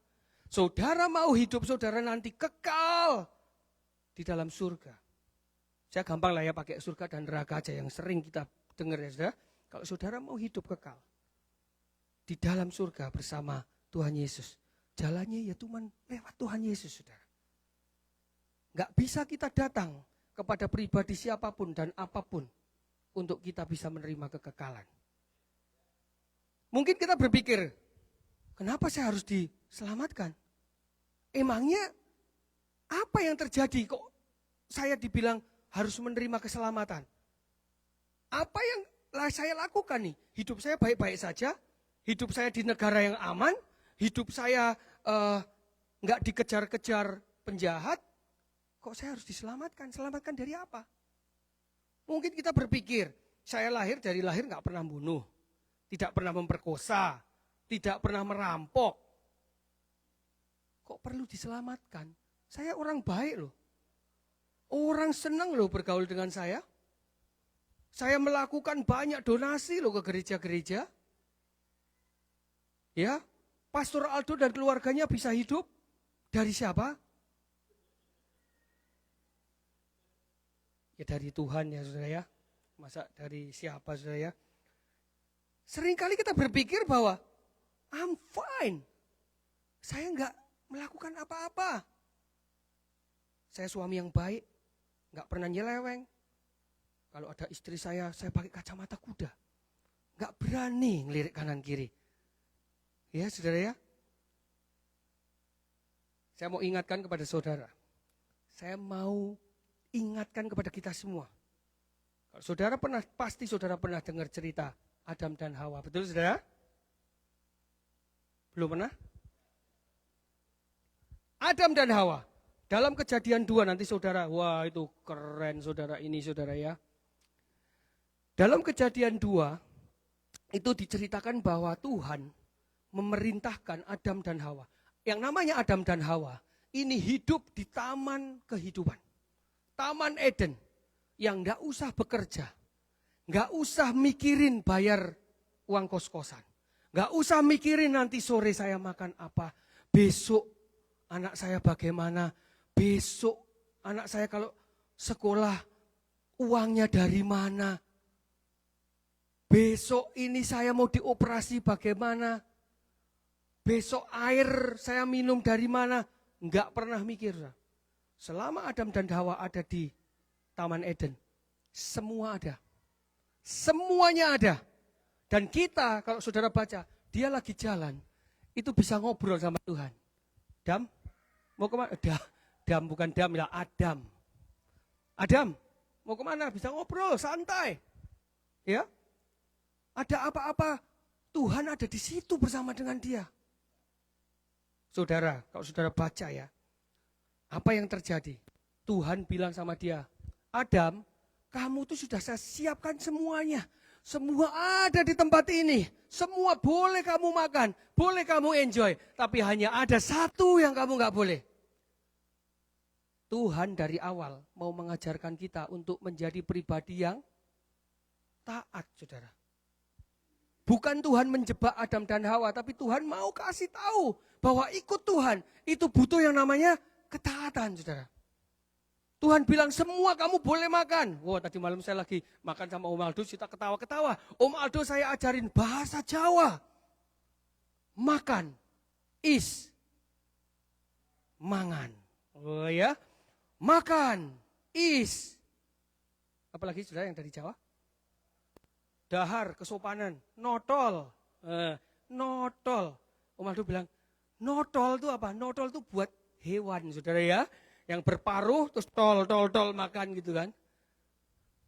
saudara mau hidup saudara nanti kekal di dalam surga. Saya gampang lah ya pakai surga dan neraka aja yang sering kita dengar ya saudara. Kalau saudara mau hidup kekal di dalam surga bersama Tuhan Yesus, jalannya ya cuma lewat Tuhan Yesus saudara. Gak bisa kita datang kepada pribadi siapapun dan apapun untuk kita bisa menerima kekekalan. Mungkin kita berpikir, kenapa saya harus diselamatkan? Emangnya apa yang terjadi kok saya dibilang harus menerima keselamatan? Apa yang saya lakukan nih? Hidup saya baik-baik saja, hidup saya di negara yang aman, hidup saya nggak dikejar-kejar penjahat, kok saya harus diselamatkan? Selamatkan dari apa? Mungkin kita berpikir, saya dari lahir nggak pernah bunuh. Tidak pernah memperkosa, tidak pernah merampok. Kok perlu diselamatkan? Saya orang baik loh. Orang senang loh bergaul dengan saya. Saya melakukan banyak donasi loh ke gereja-gereja. Ya, Pastor Aldo dan keluarganya bisa hidup dari siapa? Ya dari Tuhan ya saudara ya. Masa dari siapa saudara ya? Seringkali kita berpikir bahwa I'm fine. Saya enggak melakukan apa-apa. Saya suami yang baik, enggak pernah nyeleweng. Kalau ada istri saya pakai kacamata kuda. Enggak berani ngelirik kanan kiri. Ya saudara ya. Saya mau ingatkan kepada saudara. Saya mau ingatkan kepada kita semua. Kalau saudara pasti saudara pernah dengar cerita Adam dan Hawa, betul saudara? Belum pernah? Adam dan Hawa, dalam Kejadian 2 nanti saudara, wah itu keren saudara ini saudara ya. Dalam Kejadian 2, itu diceritakan bahwa Tuhan memerintahkan Adam dan Hawa. Yang namanya Adam dan Hawa, ini hidup di taman kehidupan. Taman Eden, yang gak usah bekerja. Gak usah mikirin bayar uang kos-kosan. Gak usah mikirin nanti sore saya makan apa. Besok anak saya bagaimana. Besok anak saya kalau sekolah uangnya dari mana. Besok ini saya mau dioperasi bagaimana. Besok air saya minum dari mana. Gak pernah mikir. Selama Adam dan Hawa ada di Taman Eden, semua ada. Semuanya ada. Dan kita kalau saudara baca, dia lagi jalan, itu bisa ngobrol sama Tuhan. Dam, mau kemana? Dam bukan Dam, ya Adam. Adam, mau kemana? Bisa ngobrol, santai. Ya, ada apa-apa, Tuhan ada di situ bersama dengan dia. Saudara, kalau saudara baca ya, apa yang terjadi? Tuhan bilang sama dia, Adam, kamu tuh sudah saya siapkan semuanya. Semua ada di tempat ini. Semua boleh kamu makan, boleh kamu enjoy. Tapi hanya ada satu yang kamu gak boleh. Tuhan dari awal mau mengajarkan kita untuk menjadi pribadi yang taat, saudara. Bukan Tuhan menjebak Adam dan Hawa, tapi Tuhan mau kasih tahu bahwa ikut Tuhan itu butuh yang namanya ketaatan, saudara. Tuhan bilang semua kamu boleh makan. Wah, tadi malam saya lagi makan sama Om Aldo, kita ketawa-ketawa. Om Aldo saya ajarin bahasa Jawa. Makan, is, mangan. Oh ya, makan, is. Apalagi saudara yang dari Jawa? Dahar, kesopanan, notol. Notol. Om Aldo bilang, notol itu apa? Notol itu buat hewan, saudara ya. Yang berparuh terus tol makan gitu kan.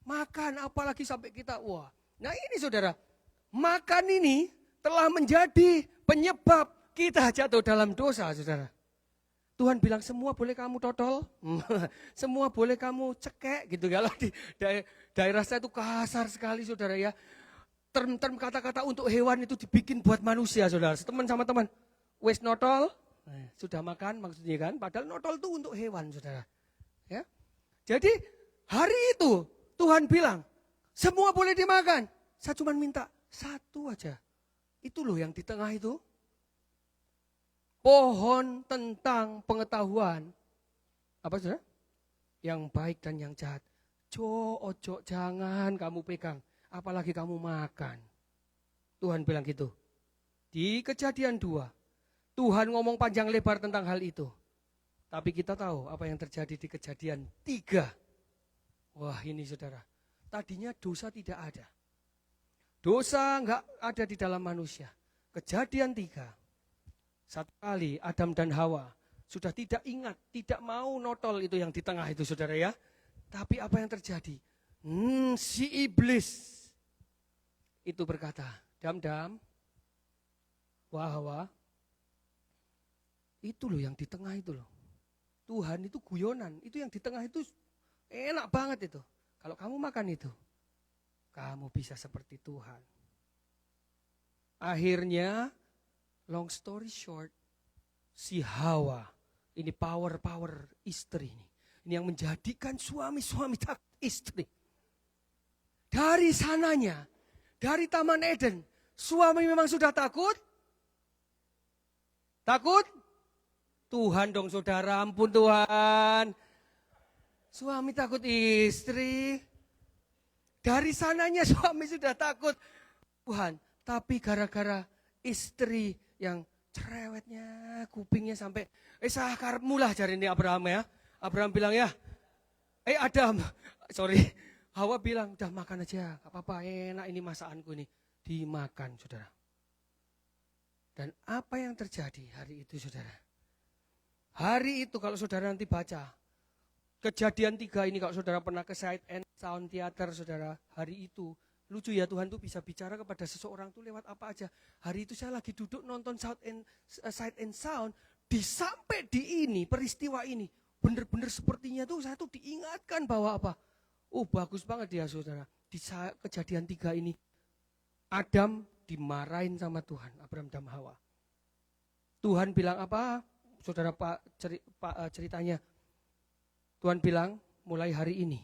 Makan apalagi sampai kita, wah. Nah ini saudara, makan ini telah menjadi penyebab kita jatuh dalam dosa, saudara. Tuhan bilang semua boleh kamu totol, semua boleh kamu cekek gitu. Kalau di daerah saya itu kasar sekali, saudara ya. Term-term kata-kata untuk hewan itu dibikin buat manusia, saudara. Teman sama teman, wes notol, sudah makan maksudnya kan. Padahal notol itu untuk hewan, saudara. Ya. Jadi hari itu Tuhan bilang, semua boleh dimakan. Saya cuma minta satu aja. Itu loh yang di tengah itu. Pohon tentang pengetahuan. Apa saudara? Yang baik dan yang jahat. Ojo, jangan kamu pegang. Apalagi kamu makan. Tuhan bilang gitu. Di Kejadian 2. Tuhan ngomong panjang lebar tentang hal itu. Tapi kita tahu apa yang terjadi di Kejadian 3. Wah ini saudara. Tadinya dosa tidak ada. Dosa enggak ada di dalam manusia. Kejadian 3. Satu kali Adam dan Hawa sudah tidak ingat, tidak mau notol itu yang di tengah itu saudara ya. Tapi apa yang terjadi? Si iblis itu berkata, Dam, wah Hawa, itu loh yang di tengah itu loh. Tuhan itu guyonan, itu yang di tengah itu enak banget itu. Kalau kamu makan itu, kamu bisa seperti Tuhan. Akhirnya, long story short, si Hawa, ini power istri ini. Ini yang menjadikan suami takut istri. Dari sananya, dari Taman Eden, suami memang sudah takut. Takut? Tuhan dong saudara, ampun Tuhan. Suami takut istri. Dari sananya suami sudah takut. Tuhan, tapi gara-gara istri yang cerewetnya, kupingnya sampai, sakarepmu lah cari ini Abraham ya. Abraham bilang ya, Hawa bilang, udah makan aja, gak apa-apa, enak ini masakanku ini. Dimakan saudara. Dan apa yang terjadi hari itu saudara? Hari itu kalau saudara nanti baca, Kejadian 3 ini kalau saudara pernah ke Sight and Sound Theater saudara, hari itu, lucu ya Tuhan tuh bisa bicara kepada seseorang tuh lewat apa aja. Hari itu saya lagi duduk nonton Sight and Sound, sampai di ini, peristiwa ini, benar-benar sepertinya tuh saya tuh diingatkan bahwa apa? Oh bagus banget ya saudara, di Kejadian 3 ini, Adam dimarahin sama Tuhan, Abraham dan Hawa. Tuhan bilang apa? Saudara ceritanya, Tuhan bilang mulai hari ini,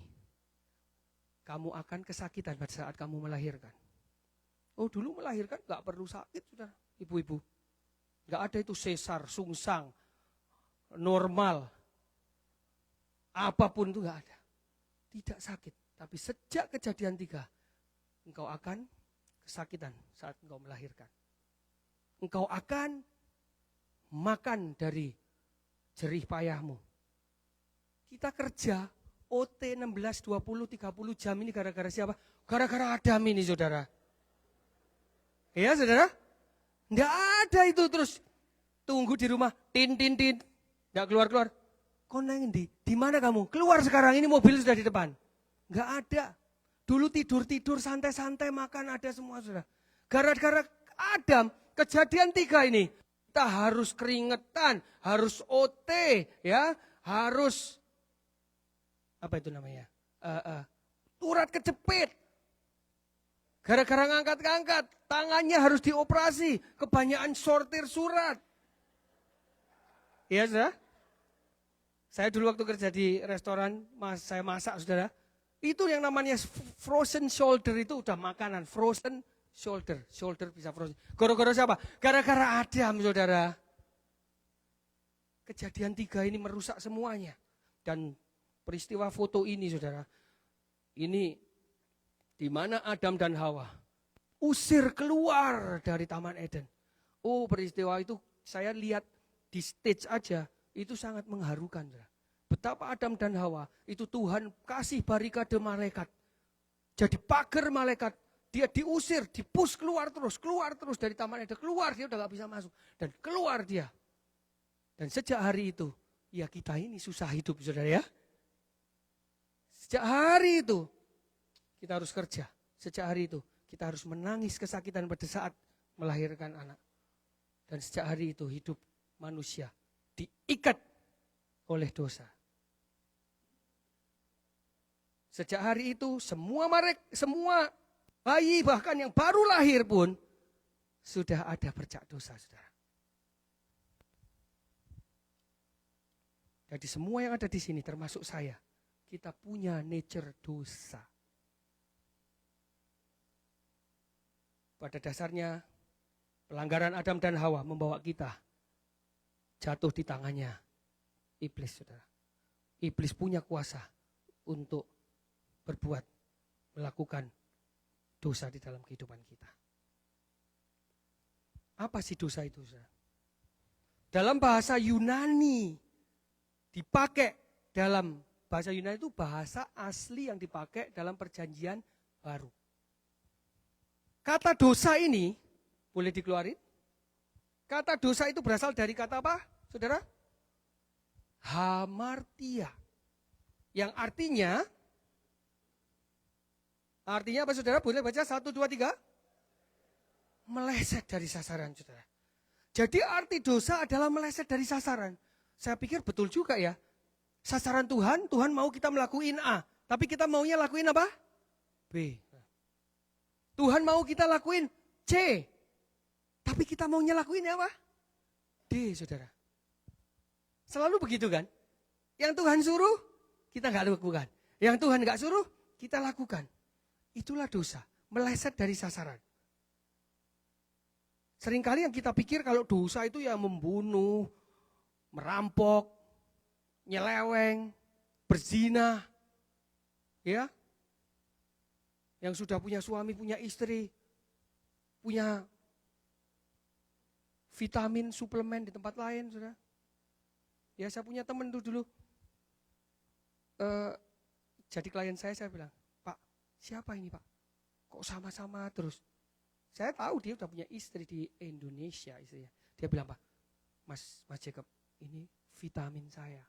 kamu akan kesakitan pada saat kamu melahirkan. Oh dulu melahirkan gak perlu sakit saudara, ibu-ibu. Gak ada itu sesar, sungsang, normal. Apapun itu gak ada. Tidak sakit. Tapi sejak Kejadian 3, engkau akan kesakitan saat engkau melahirkan. Engkau akan makan dari jerih payahmu. Kita kerja OT 16, 20, 30 jam ini gara-gara siapa? Gara-gara Adam ini saudara. Ya saudara? Enggak ada itu terus. Tunggu di rumah, tin. Enggak keluar-keluar. Kau nangin di mana kamu? Keluar sekarang, ini mobil sudah di depan. Enggak ada. Dulu tidur santai-santai makan ada semua saudara. Gara-gara Adam, Kejadian 3 ini. Kita harus keringetan, harus OT, ya, harus apa itu namanya? Urat kejepit. Gara-gara ngangkat-ngangkat, tangannya harus dioperasi, kebanyakan sortir surat. Iya saudara? Saya dulu waktu kerja di restoran, saya masak saudara. Itu yang namanya frozen shoulder itu udah makanan, frozen shoulder bisa frozen. Gara-gara siapa? Gara-gara Adam saudara. Kejadian 3 ini merusak semuanya. Dan peristiwa foto ini saudara, ini di mana Adam dan Hawa usir keluar dari Taman Eden. Oh peristiwa itu saya lihat di stage aja, itu sangat mengharukan. Saudara. Betapa Adam dan Hawa, itu Tuhan kasih barikade malaikat. Jadi pagar malaikat, dia diusir, dipush keluar terus dari Taman Eden. Keluar, dia udah gak bisa masuk. Dan keluar dia. Dan sejak hari itu, ya kita ini susah hidup saudara ya. Sejak hari itu, kita harus kerja. Sejak hari itu, kita harus menangis kesakitan pada saat melahirkan anak. Dan sejak hari itu hidup manusia diikat oleh dosa. Sejak hari itu semua bayi bahkan yang baru lahir pun sudah ada bercak dosa, saudara. Jadi semua yang ada di sini termasuk saya, kita punya nature dosa. Pada dasarnya pelanggaran Adam dan Hawa membawa kita jatuh di tangannya iblis, saudara. Iblis punya kuasa untuk berbuat, melakukan dosa di dalam kehidupan kita. Apa sih dosa itu, saudara? Dalam bahasa Yunani dipakai, dalam bahasa Yunani itu bahasa asli yang dipakai dalam perjanjian baru. Kata dosa ini, boleh dikeluarin? Kata dosa itu berasal dari kata apa, saudara? Hamartia. Yang artinya apa, saudara? Boleh baca 1, 2, 3? Meleset dari sasaran, saudara. Jadi arti dosa adalah meleset dari sasaran. Saya pikir betul juga ya. Sasaran Tuhan mau kita melakukan A. Tapi kita maunya lakuin apa? B. Tuhan mau kita lakuin C. Tapi kita maunya lakuin apa? D, saudara. Selalu begitu kan? Yang Tuhan suruh, kita nggak lakukan. Yang Tuhan nggak suruh, kita lakukan. Itulah dosa, meleset dari sasaran. Seringkali yang kita pikir kalau dosa itu ya membunuh, merampok, nyeleweng, berzina, ya. Yang sudah punya suami, punya istri, punya vitamin, suplemen di tempat lain, saudara. Ya, saya punya teman tuh dulu, jadi klien saya bilang, Pak, siapa ini Pak? Kok sama-sama terus? Saya tahu dia udah punya istri di Indonesia, istrinya. Dia bilang, Pak, Mas Jacob, ini vitamin saya.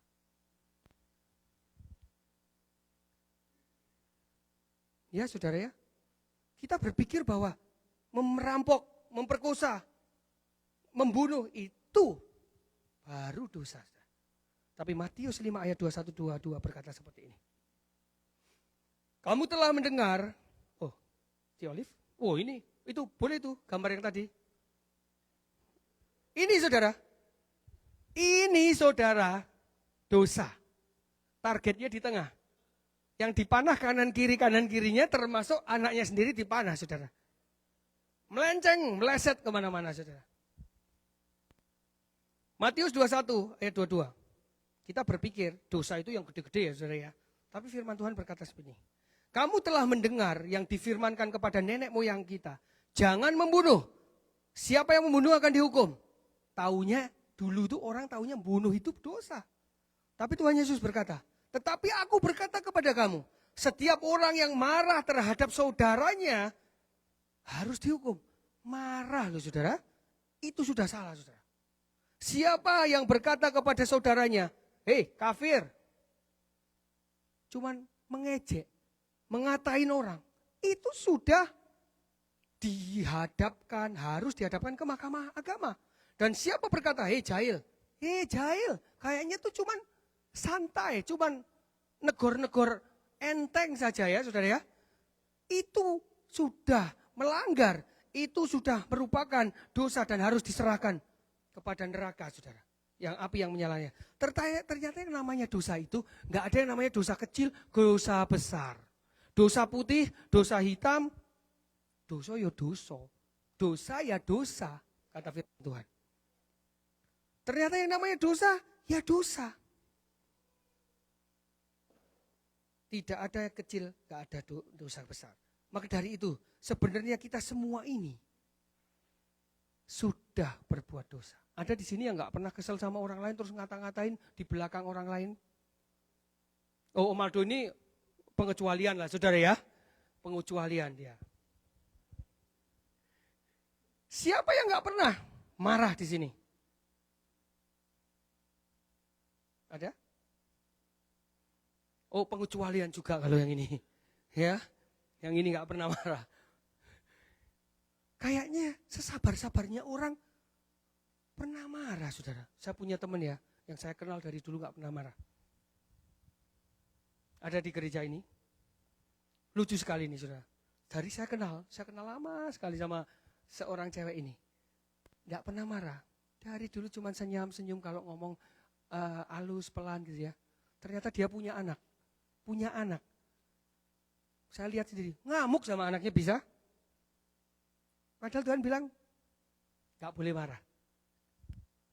Ya saudara ya, kita berpikir bahwa merampok, memperkosa, membunuh itu baru dosa. Tapi Matius 5 ayat 21-22 berkata seperti ini. Kamu telah mendengar, si Olive, ini, itu boleh itu gambar yang tadi. Ini saudara, dosa. Targetnya di tengah. Yang dipanah kanan kirinya termasuk anaknya sendiri dipanah, saudara. Melenceng, meleset kemana-mana, saudara. Matius 21 ayat 22. Kita berpikir dosa itu yang gede-gede ya, saudara ya. Tapi firman Tuhan berkata seperti ini. Kamu telah mendengar yang difirmankan kepada nenek moyang kita. Jangan membunuh. Siapa yang membunuh akan dihukum. Taunya, dulu itu orang taunya membunuh itu dosa. Tapi Tuhan Yesus berkata, tetapi aku berkata kepada kamu, setiap orang yang marah terhadap saudaranya harus dihukum. Marah loh saudara, itu sudah salah saudara. Siapa yang berkata kepada saudaranya, hei kafir, cuman mengejek, mengatain orang, itu sudah harus dihadapkan ke mahkamah agama. Dan siapa berkata, hei jahil, kayaknya tuh cuman santai, cuman negor-negor enteng saja ya saudara ya. Itu sudah melanggar, itu sudah merupakan dosa dan harus diserahkan kepada neraka saudara. Yang api yang menyalanya. Ternyata yang namanya dosa itu nggak ada yang namanya dosa kecil, dosa besar. Dosa putih, dosa hitam, dosa ya dosa. Dosa ya dosa, kata firman Tuhan. Ternyata yang namanya dosa, ya dosa. Tidak ada yang kecil, tidak ada dosa besar. Maka dari itu, sebenarnya kita semua ini sudah berbuat dosa. Ada di sini yang nggak pernah kesel sama orang lain terus ngata-ngatain di belakang orang lain. Om Aldo ini pengecualian lah, saudara ya, pengecualian dia. Siapa yang nggak pernah marah di sini? Ada? Pengecualian juga kalau yang ini. Ya, yang ini nggak pernah marah. Kayaknya sesabar-sabarnya orang pernah marah, saudara. Saya punya teman ya, yang saya kenal dari dulu gak pernah marah. Ada di gereja ini. Lucu sekali nih, saudara. Dari saya kenal lama sekali sama seorang cewek ini. Gak pernah marah. Dari dulu cuma senyum-senyum kalau ngomong halus, pelan gitu ya. Ternyata dia punya anak. Saya lihat sendiri, ngamuk sama anaknya bisa. Padahal Tuhan bilang, gak boleh marah.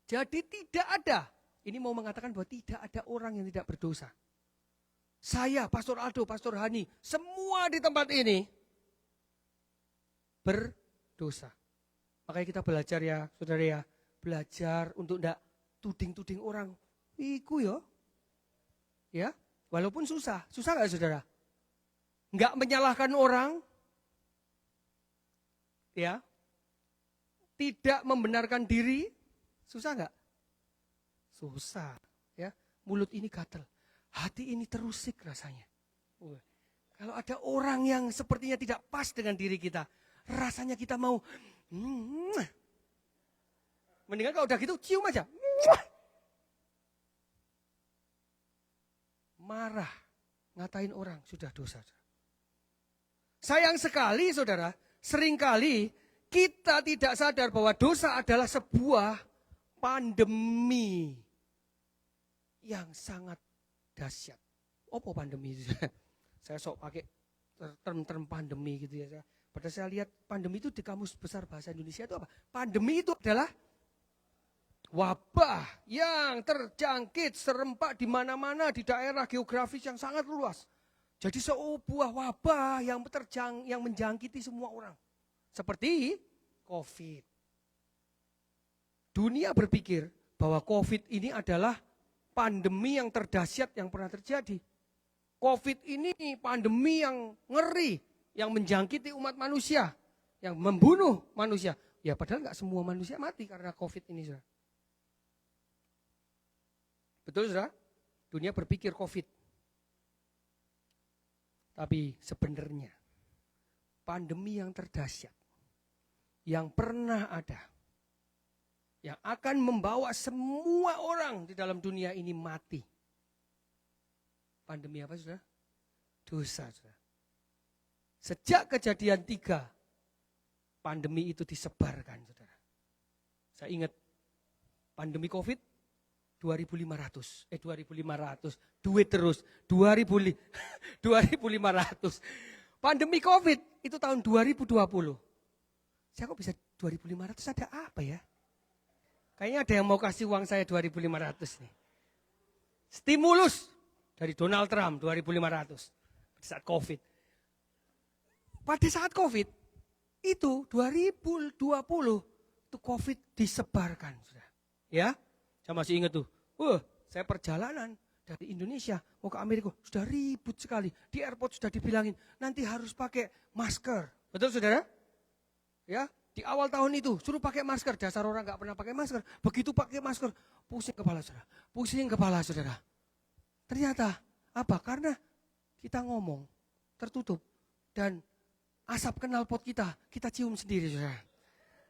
Jadi tidak ada, ini mau mengatakan bahwa tidak ada orang yang tidak berdosa. Saya, Pastor Aldo, Pastor Hani, semua di tempat ini berdosa. Makanya kita belajar ya, saudara ya, belajar untuk tidak tuding-tuding orang. Iku ya, walaupun susah gak saudara? Nggak menyalahkan orang, ya, tidak membenarkan diri, susah nggak? Susah, ya. Mulut ini gatel, hati ini terusik rasanya. Kalau ada orang yang sepertinya tidak pas dengan diri kita, rasanya kita mau, mendingan kalau udah gitu cium aja. Marah, ngatain orang sudah dosa. Sayang sekali saudara, seringkali kita tidak sadar bahwa dosa adalah sebuah pandemi yang sangat dahsyat. Apa pandemi itu? Saya sok pakai term pandemi gitu ya. Padahal saya lihat pandemi itu di Kamus Besar Bahasa Indonesia itu apa? Pandemi itu adalah wabah yang terjangkit serempak di mana-mana di daerah geografis yang sangat luas. Jadi sebuah wabah yang menjangkiti semua orang. Seperti COVID. Dunia berpikir bahwa COVID ini adalah pandemi yang terdahsyat yang pernah terjadi. COVID ini pandemi yang ngeri, yang menjangkiti umat manusia, yang membunuh manusia. Ya padahal nggak semua manusia mati karena COVID ini, saudara. Betul, saudara? Dunia berpikir COVID. Tapi sebenarnya pandemi yang terdahsyat, yang pernah ada, yang akan membawa semua orang di dalam dunia ini mati. Pandemi apa, saudara? Dosa, saudara. Sejak kejadian 3, pandemi itu disebarkan, saudara. Saya ingat pandemi COVID 2.500, duit terus, 2.500. Pandemi COVID itu tahun 2020. Saya kok bisa 2.500, ada apa ya? Kayaknya ada yang mau kasih uang saya 2.500 nih. Stimulus dari Donald Trump 2.500 pada saat COVID. Pada saat COVID itu 2020 itu COVID disebarkan, sudah. Ya? Saya masih ingat tuh, saya perjalanan dari Indonesia mau ke Amerika, sudah ribut sekali. Di airport sudah dibilangin, nanti harus pakai masker. Betul, saudara? Ya, di awal tahun itu, suruh pakai masker. Dasar orang gak pernah pakai masker. Begitu pakai masker, pusing kepala, saudara. Pusing kepala, saudara. Ternyata, apa? Karena kita ngomong, tertutup. Dan asap knalpot kita cium sendiri, saudara.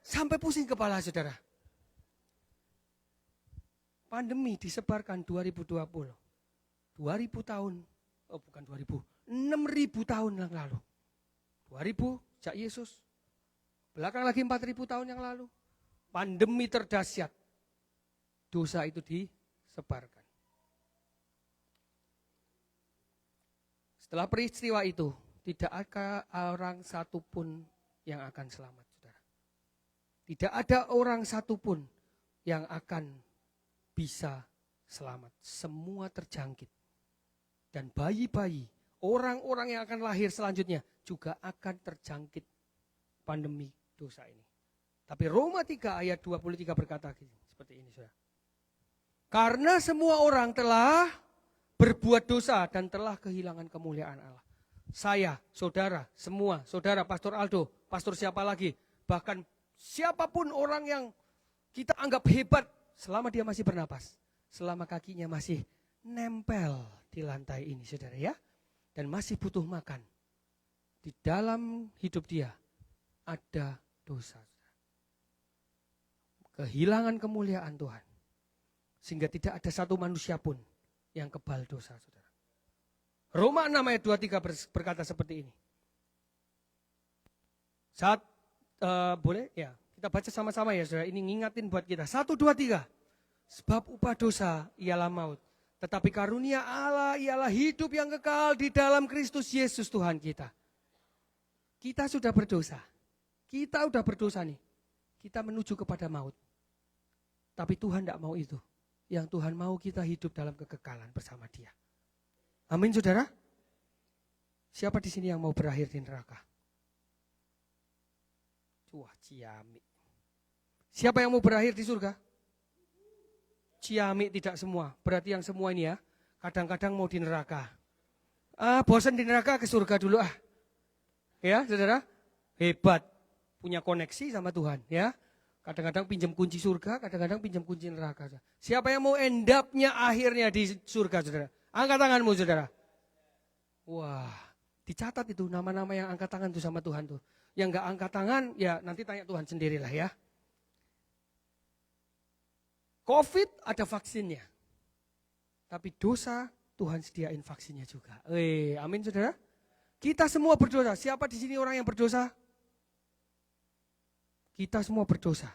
Sampai pusing kepala, saudara. Pandemi disebarkan 2020. 2000 tahun, bukan 2000, 6.000 tahun yang lalu. 2000, sejak Yesus. Belakang lagi 4.000 tahun yang lalu. Pandemi terdahsyat. Dosa itu disebarkan. Setelah peristiwa itu, tidak ada orang satupun yang akan selamat, saudara. Tidak ada orang satupun yang akan bisa selamat. Semua terjangkit. Dan bayi-bayi, orang-orang yang akan lahir selanjutnya juga akan terjangkit pandemi dosa ini. Tapi Roma 3 ayat 23 berkata seperti ini, saudara. Karena semua orang telah berbuat dosa dan telah kehilangan kemuliaan Allah. Saya, saudara, semua, saudara, Pastor Aldo, pastor siapa lagi, bahkan siapapun orang yang kita anggap hebat, selama dia masih bernapas, selama kakinya masih nempel di lantai ini, saudara ya, dan masih butuh makan. Di dalam hidup dia ada dosa. Kehilangan kemuliaan Tuhan. Sehingga tidak ada satu manusia pun yang kebal dosa, saudara. Roma 6 ayat 23 berkata seperti ini. Saat boleh ya kita baca sama-sama ya saudara. Ini ngingatin buat kita. 1, 2, 3. Sebab upah dosa ialah maut. Tetapi karunia Allah ialah hidup yang kekal di dalam Kristus Yesus Tuhan kita. Kita sudah berdosa. Kita sudah berdosa nih. Kita menuju kepada maut. Tapi Tuhan tidak mau itu. Yang Tuhan mau kita hidup dalam kekekalan bersama Dia. Amin saudara. Siapa di sini yang mau berakhir di neraka? Wah, ciamik. Siapa yang mau berakhir di surga? Ciamik tidak semua. Berarti yang semua ini ya, kadang-kadang mau di neraka. Bosan di neraka, ke surga dulu ah. Ya, saudara, hebat. Punya koneksi sama Tuhan ya. Kadang-kadang pinjam kunci surga, kadang-kadang pinjam kunci neraka. Siapa yang mau end up-nya akhirnya di surga, saudara? Angkat tanganmu, saudara. Wah, dicatat itu nama-nama yang angkat tangan tuh sama Tuhan tuh. Yang enggak angkat tangan, ya nanti tanya Tuhan sendirilah ya. COVID ada vaksinnya. Tapi dosa, Tuhan sediain vaksinnya juga. Amin saudara. Kita semua berdosa. Siapa di sini orang yang berdosa? Kita semua berdosa.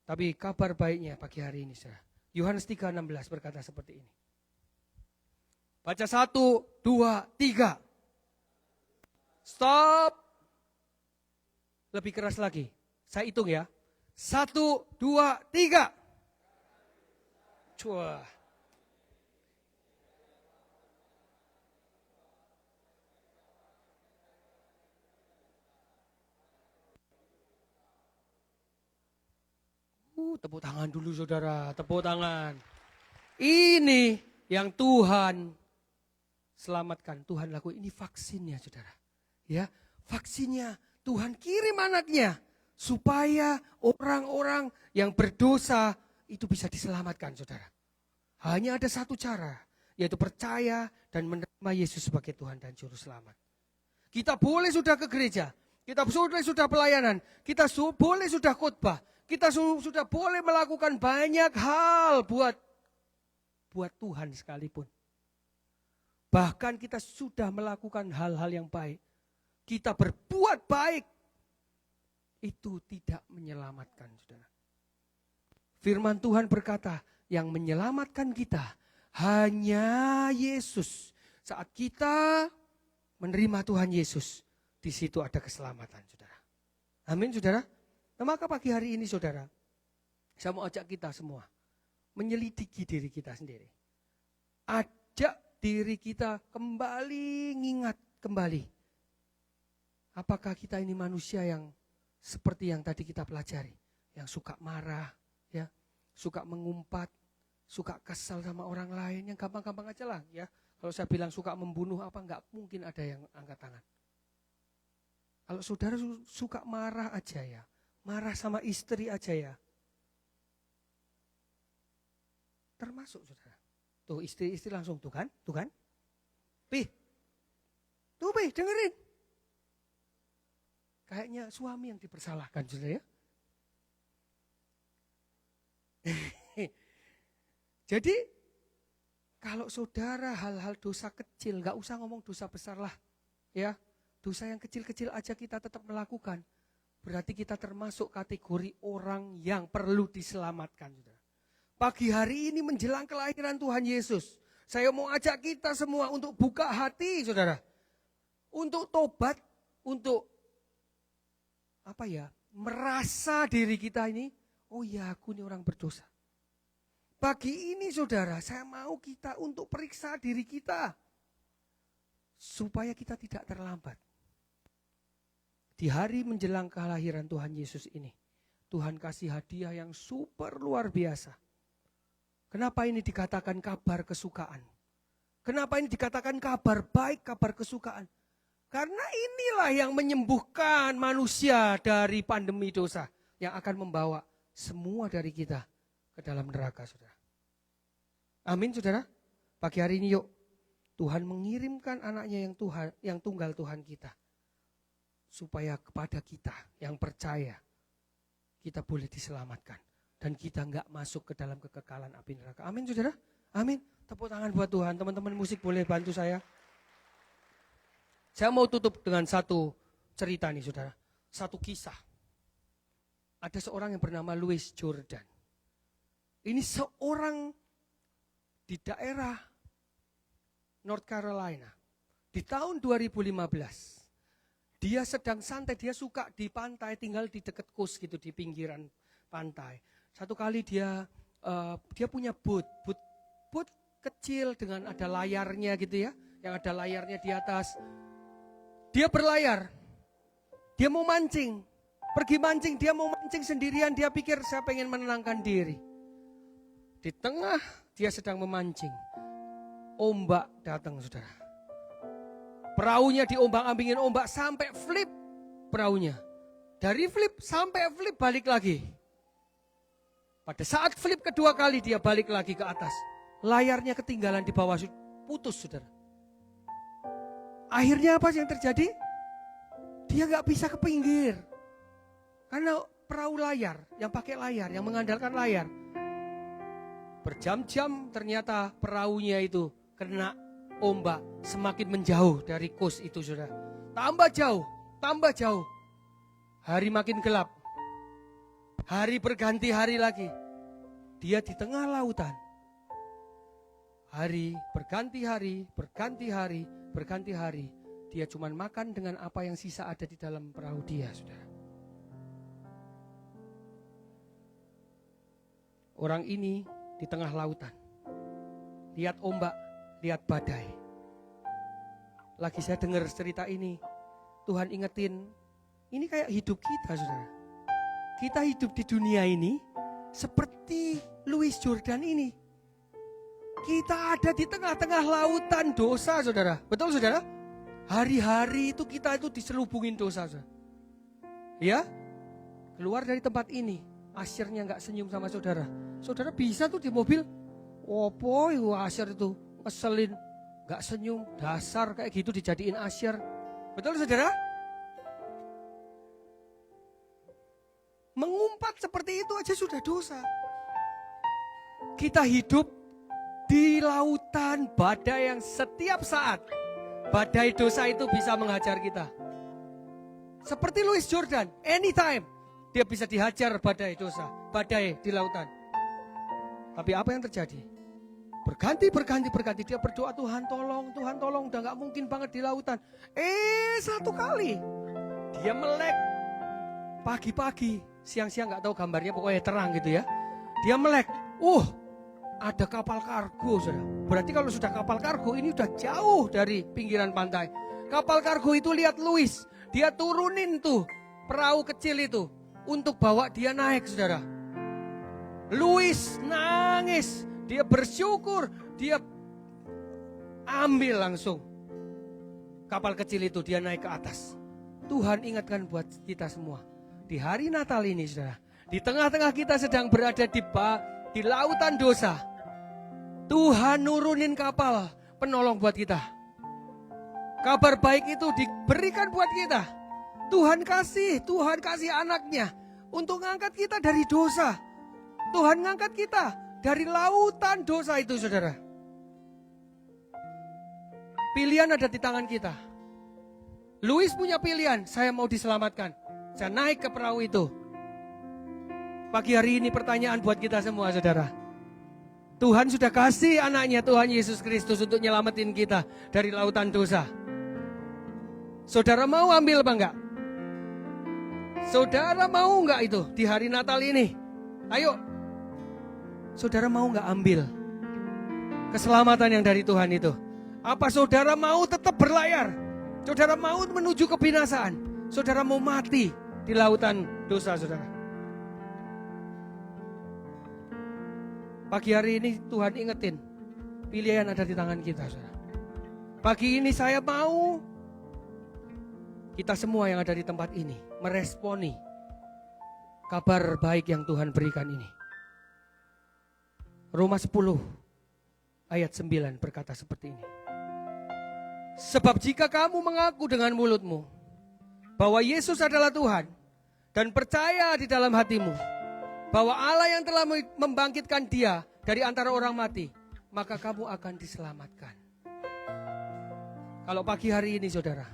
Tapi kabar baiknya pagi hari ini saudara. Yohanes 3:16 berkata seperti ini. Baca 1, 2, 3. Stop. Lebih keras lagi. Saya hitung ya. 1, 2, 3. Wah. Tepuk tangan dulu saudara, tepuk tangan. Ini yang Tuhan selamatkan, Tuhan lakukan. Ini vaksinnya saudara. Ya, vaksinnya Tuhan kirim anaknya supaya orang-orang yang berdosa itu bisa diselamatkan saudara. Hanya ada satu cara, yaitu percaya dan menerima Yesus sebagai Tuhan dan Juru Selamat. Kita boleh sudah ke gereja, kita sudah pelayanan, kita boleh sudah khotbah, kita sudah boleh melakukan banyak hal buat Tuhan sekalipun. Bahkan kita sudah melakukan hal-hal yang baik. Kita berbuat baik, itu tidak menyelamatkan saudara. Firman Tuhan berkata, yang menyelamatkan kita hanya Yesus. Saat kita menerima Tuhan Yesus, di situ ada keselamatan saudara. Amin saudara. Nah, maka pagi hari ini saudara, saya mau ajak kita semua menyelidiki diri kita sendiri. Ajak diri kita kembali, ngingat kembali. Apakah kita ini manusia yang seperti yang tadi kita pelajari, yang suka marah, ya, suka mengumpat, suka kesal sama orang lain, yang gampang-gampang aja lah, ya. Kalau saya bilang suka membunuh apa, enggak mungkin ada yang angkat tangan. Kalau saudara suka marah aja ya, marah sama istri aja ya, termasuk saudara. Tuh istri-istri langsung tuh kan, Pi, dengerin. Kayaknya suami yang dipersalahkan saudara ya. Jadi kalau saudara hal-hal dosa kecil, gak usah ngomong dosa besar lah. Ya, dosa yang kecil-kecil aja kita tetap melakukan. Berarti kita termasuk kategori orang yang perlu diselamatkan. Saudara. Pagi hari ini menjelang kelahiran Tuhan Yesus. Saya mau ajak kita semua untuk buka hati saudara. Untuk tobat, untuk merasa diri kita ini, oh ya aku ini orang berdosa. Pagi ini saudara, saya mau kita untuk periksa diri kita. Supaya kita tidak terlambat. Di hari menjelang kelahiran Tuhan Yesus ini, Tuhan kasih hadiah yang super luar biasa. Kenapa ini dikatakan kabar kesukaan? Kenapa ini dikatakan kabar baik, kabar kesukaan? Karena inilah yang menyembuhkan manusia dari pandemi dosa. Yang akan membawa semua dari kita ke dalam neraka saudara. Amin saudara. Pagi hari ini yuk. Tuhan mengirimkan anaknya yang tunggal Tuhan kita. supaya kepada kita yang percaya kita boleh diselamatkan dan kita enggak masuk ke dalam kekekalan api neraka. Amin saudara? Amin. Tepuk tangan buat Tuhan. Teman-teman musik boleh bantu saya. Saya mau tutup dengan satu cerita nih saudara. Satu kisah. Ada seorang yang bernama Louis Jordan. Ini seorang di daerah North Carolina. Di tahun 2015. Dia sedang santai, dia suka di pantai, tinggal di dekat kos gitu, di pinggiran pantai. Satu kali dia punya boat kecil dengan ada layarnya gitu ya, yang ada layarnya di atas. Dia berlayar, dia mau mancing, pergi mancing, dia mau mancing sendirian, dia pikir saya pengen menenangkan diri. Di tengah dia sedang memancing, ombak datang saudara. Perahunya diombang-ambingin ombak sampai flip perahunya. Dari flip sampai flip balik lagi. Pada saat flip kedua kali dia balik lagi ke atas. Layarnya ketinggalan di bawah, putus saudara. Akhirnya apa yang terjadi? Dia gak bisa ke pinggir. Karena perahu layar, yang pakai layar, yang mengandalkan layar. Berjam-jam ternyata perahunya itu kena ombak, semakin menjauh dari kos itu saudara. Tambah jauh. Hari makin gelap. Hari berganti hari lagi. Dia di tengah lautan. Hari berganti hari. Dia cuma makan dengan apa yang sisa ada di dalam perahu dia saudara. Orang ini di tengah lautan. Lihat ombak, lihat badai. Lagi saya dengar cerita ini, Tuhan ingetin, ini kayak hidup kita saudara. Kita hidup di dunia ini seperti Louis Jordan ini. Kita ada di tengah-tengah lautan dosa saudara. Betul saudara? Hari-hari itu kita itu diselubungin dosa saudara. Ya? Keluar dari tempat ini, asyirnya gak senyum sama saudara. Saudara bisa tuh di mobil, opo asyir itu ngeselin, gak senyum, dasar kayak gitu dijadiin asyir. Betul saudara? Mengumpat seperti itu aja sudah dosa. Kita hidup di lautan badai yang setiap saat badai dosa itu bisa menghajar kita. Seperti Louis Jordan, anytime dia bisa dihajar badai dosa, badai di lautan. Tapi apa yang terjadi? Berganti dia berdoa, Tuhan tolong, udah gak mungkin banget di lautan. Satu kali dia melek pagi-pagi, siang-siang gak tahu gambarnya, pokoknya terang gitu ya. Dia melek, ada kapal kargo saudara. Berarti kalau sudah kapal kargo ini udah jauh dari pinggiran pantai. Kapal kargo itu lihat Louis, dia turunin tuh perahu kecil itu untuk bawa dia naik saudara. Louis nangis, dia bersyukur, dia ambil langsung kapal kecil itu, dia naik ke atas. Tuhan ingatkan buat kita semua, di hari Natal ini saudara, di tengah-tengah kita sedang berada di lautan dosa, Tuhan nurunin kapal penolong buat kita. Kabar baik itu diberikan buat kita. Tuhan kasih anaknya untuk ngangkat kita dari dosa. Tuhan ngangkat kita dari lautan dosa itu saudara. Pilihan ada di tangan kita. Louis punya pilihan, saya mau diselamatkan. Saya naik ke perahu itu. Pagi hari ini pertanyaan buat kita semua saudara. Tuhan sudah kasih anaknya Tuhan Yesus Kristus untuk nyelamatin kita dari lautan dosa. Saudara mau ambil apa enggak? Saudara mau enggak itu di hari Natal ini? Ayo. Saudara mau enggak ambil keselamatan yang dari Tuhan itu? Apa saudara mau tetap berlayar? Saudara mau menuju kebinasaan? Saudara mau mati di lautan dosa saudara? Pagi hari ini Tuhan ingetin, pilihan ada di tangan kita saudara. Pagi ini saya mau kita semua yang ada di tempat ini meresponi kabar baik yang Tuhan berikan ini. Roma 10 ayat 9 berkata seperti ini. Sebab jika kamu mengaku dengan mulutmu bahwa Yesus adalah Tuhan dan percaya di dalam hatimu bahwa Allah yang telah membangkitkan Dia dari antara orang mati, maka kamu akan diselamatkan. Kalau pagi hari ini saudara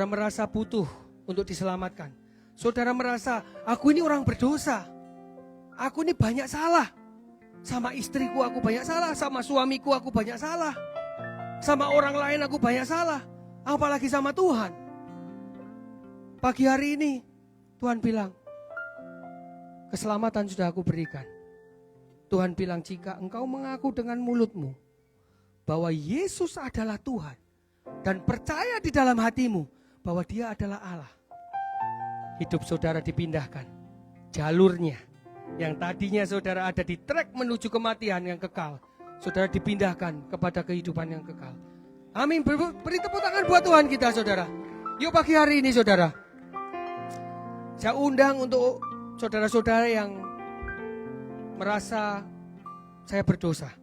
merasa butuh untuk diselamatkan. Saudara merasa, aku ini orang berdosa. Aku ini banyak salah. Sama istriku aku banyak salah, sama suamiku aku banyak salah. Sama orang lain aku banyak salah. Apalagi sama Tuhan. Pagi hari ini Tuhan bilang, keselamatan sudah aku berikan. Tuhan bilang, jika engkau mengaku dengan mulutmu bahwa Yesus adalah Tuhan dan percaya di dalam hatimu bahwa Dia adalah Allah, hidup saudara dipindahkan jalurnya. Yang tadinya saudara ada di trek menuju kematian yang kekal, saudara dipindahkan kepada kehidupan yang kekal. Amin. Beri tepuk tangan buat Tuhan kita saudara. Yuk pagi hari ini saudara, saya undang untuk saudara-saudara yang merasa saya berdosa.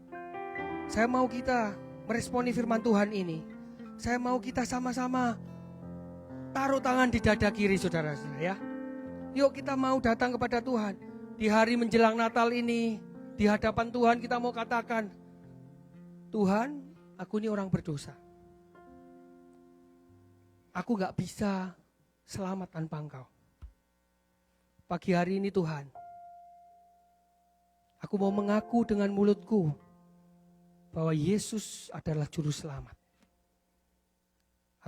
Saya mau kita meresponi firman Tuhan ini. Saya mau kita sama-sama taruh tangan di dada kiri saudara ya. Yuk kita mau datang kepada Tuhan. Di hari menjelang Natal ini, di hadapan Tuhan kita mau katakan, Tuhan, aku ini orang berdosa. Aku gak bisa selamat tanpa Engkau. Pagi hari ini Tuhan, aku mau mengaku dengan mulutku bahwa Yesus adalah juru selamat.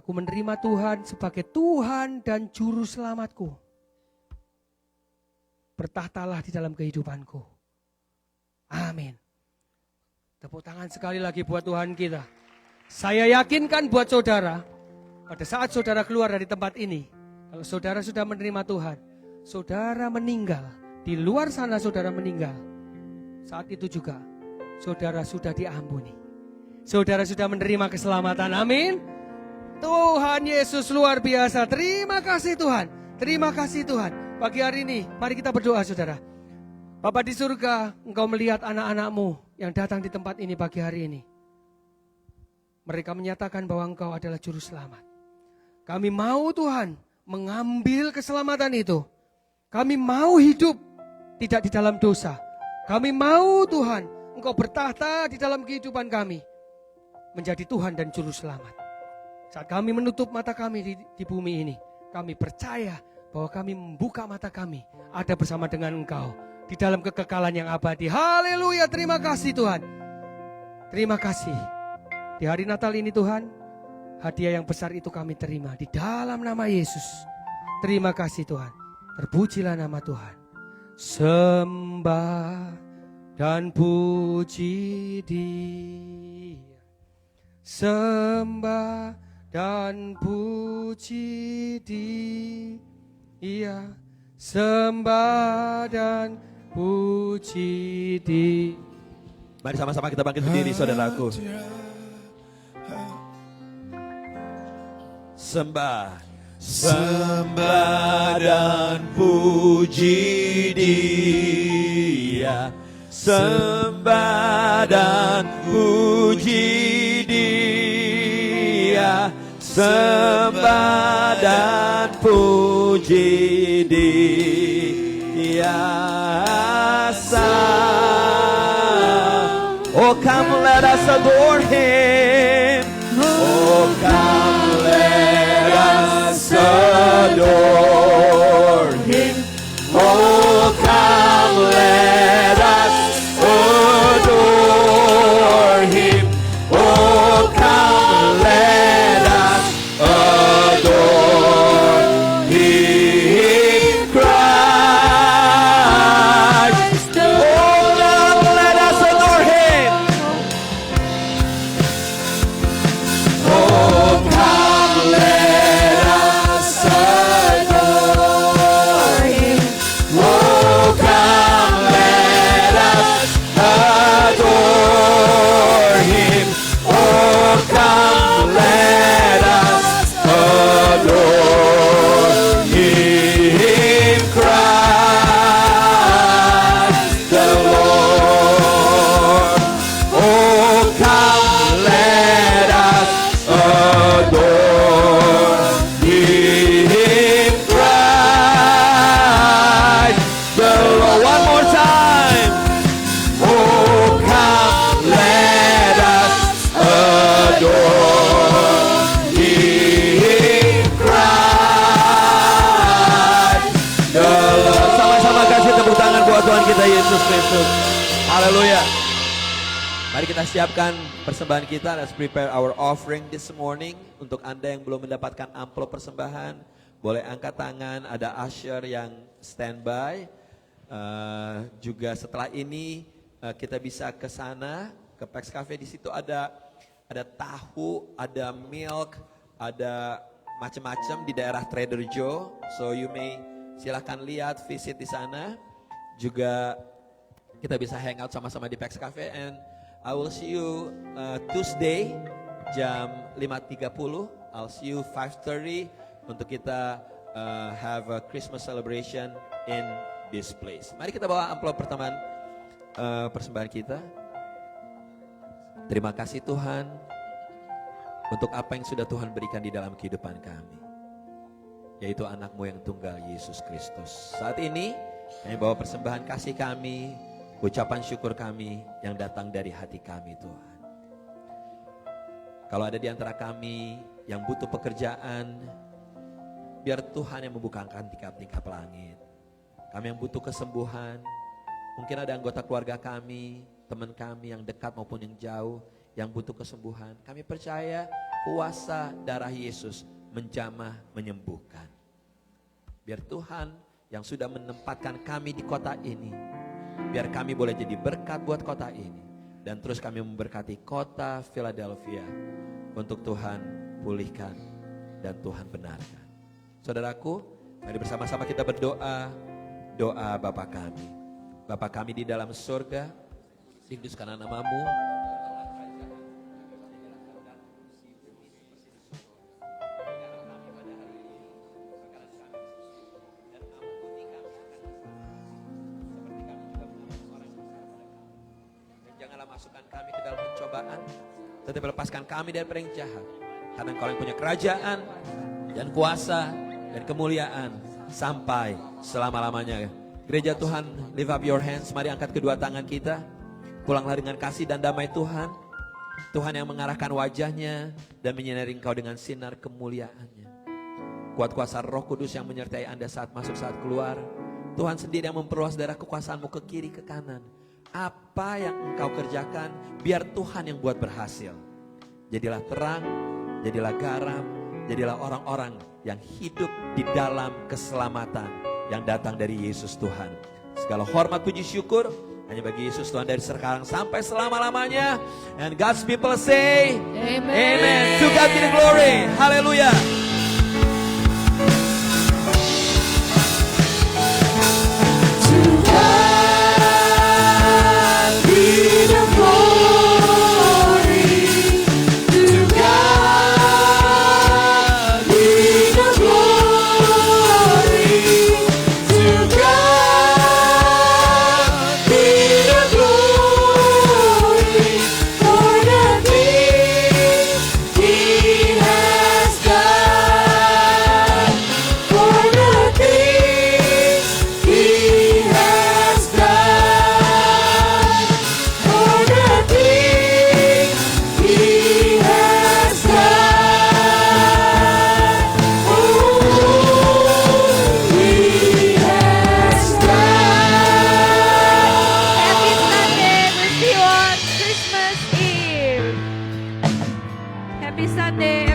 Aku menerima Tuhan sebagai Tuhan dan juru selamatku. Bertahtalah di dalam kehidupanku. Amin. Tepuk tangan sekali lagi buat Tuhan kita. Saya yakinkan buat saudara, pada saat saudara keluar dari tempat ini, kalau saudara sudah menerima Tuhan, saudara meninggal, di luar sana saudara meninggal, saat itu juga saudara sudah diampuni. Saudara sudah menerima keselamatan. Amin. Tuhan Yesus luar biasa. Terima kasih Tuhan. Terima kasih Tuhan. Pagi hari ini, mari kita berdoa saudara. Bapa di surga, Engkau melihat anak-anak-Mu yang datang di tempat ini pagi hari ini. Mereka menyatakan bahwa Engkau adalah juru selamat. Kami mau Tuhan mengambil keselamatan itu. Kami mau hidup tidak di dalam dosa. Kami mau Tuhan, Engkau bertahta di dalam kehidupan kami. Menjadi Tuhan dan juru selamat. Saat kami menutup mata kami di bumi ini, kami percaya bahwa kami membuka mata kami, ada bersama dengan Engkau di dalam kekekalan yang abadi. Haleluya, terima kasih Tuhan. Terima kasih. Di hari Natal ini Tuhan, hadiah yang besar itu kami terima di dalam nama Yesus. Terima kasih Tuhan. Terpujilah nama Tuhan. Sembah dan puji Dia. Sembah dan puji Dia, sembah dan puji Dia. Mari sama-sama kita bangkit berdiri saudaraku. Sembah, sembah dan puji Dia, sembah dan puji Dia, sembah dan puji Dia. Oh, come let us adore Him. Oh, come let us adore Him. Oh, come let us adore Him. Oh, come let us adore Him, Christ. Oh, Lord, let us adore Him. Oh, come let us adore Haleluya. Mari kita siapkan persembahan kita. Let's prepare our offering this morning. Untuk Anda yang belum mendapatkan amplop persembahan, boleh angkat tangan. Ada usher yang standby. Juga setelah ini kita bisa ke sana, ke Pax Cafe. Di situ ada tahu, ada milk, ada macam-macam di daerah Trader Joe. So you may silakan lihat, visit di sana. Juga kita bisa hangout sama-sama di Pax Cafe. And I will see you Tuesday jam 5.30. I'll see you 5.30 untuk kita have a Christmas celebration in this place. Mari kita bawa amplop persembahan kita. Terima kasih Tuhan untuk apa yang sudah Tuhan berikan di dalam kehidupan kami, yaitu anak-Mu yang tunggal, Yesus Kristus. Saat ini kami bawa persembahan kasih kami, ucapan syukur kami yang datang dari hati kami Tuhan. Kalau ada di antara kami yang butuh pekerjaan, biar Tuhan yang membukakan tingkap-tingkap langit. Kami yang butuh kesembuhan, mungkin ada anggota keluarga kami, teman kami yang dekat maupun yang jauh, yang butuh kesembuhan. Kami percaya kuasa darah Yesus menjamah, menyembuhkan. Biar Tuhan yang sudah menempatkan kami di kota ini, biar kami boleh jadi berkat buat kota ini. Dan terus kami memberkati kota Philadelphia untuk Tuhan pulihkan dan Tuhan benarkan. Saudaraku, mari bersama-sama kita berdoa. Doa Bapa kami. Bapa kami di dalam surga, dikuduskanlah nama-Mu. Janganlah masukkan kami ke dalam pencobaan, tetapi lepaskan kami dari yang jahat. Karena Engkau yang punya kerajaan dan kuasa dan kemuliaan sampai selama-lamanya. Gereja Tuhan, lift up your hands. Mari angkat kedua tangan kita. Pulanglah dengan kasih dan damai Tuhan. Tuhan yang mengarahkan wajahnya dan menyinari engkau dengan sinar kemuliaannya. Kuat kuasa Roh Kudus yang menyertai Anda saat masuk, saat keluar. Tuhan sendiri yang memperluas daerah kekuasaan-Mu ke kiri, ke kanan. Apa yang engkau kerjakan, biar Tuhan yang buat berhasil. Jadilah terang, jadilah garam, jadilah orang-orang yang hidup di dalam keselamatan yang datang dari Yesus Tuhan. Segala hormat, puji, syukur hanya bagi Yesus Tuhan dari sekarang sampai selama-lamanya. And God's people say Amen. Amen. To God be the glory. Haleluya. Happy Sunday.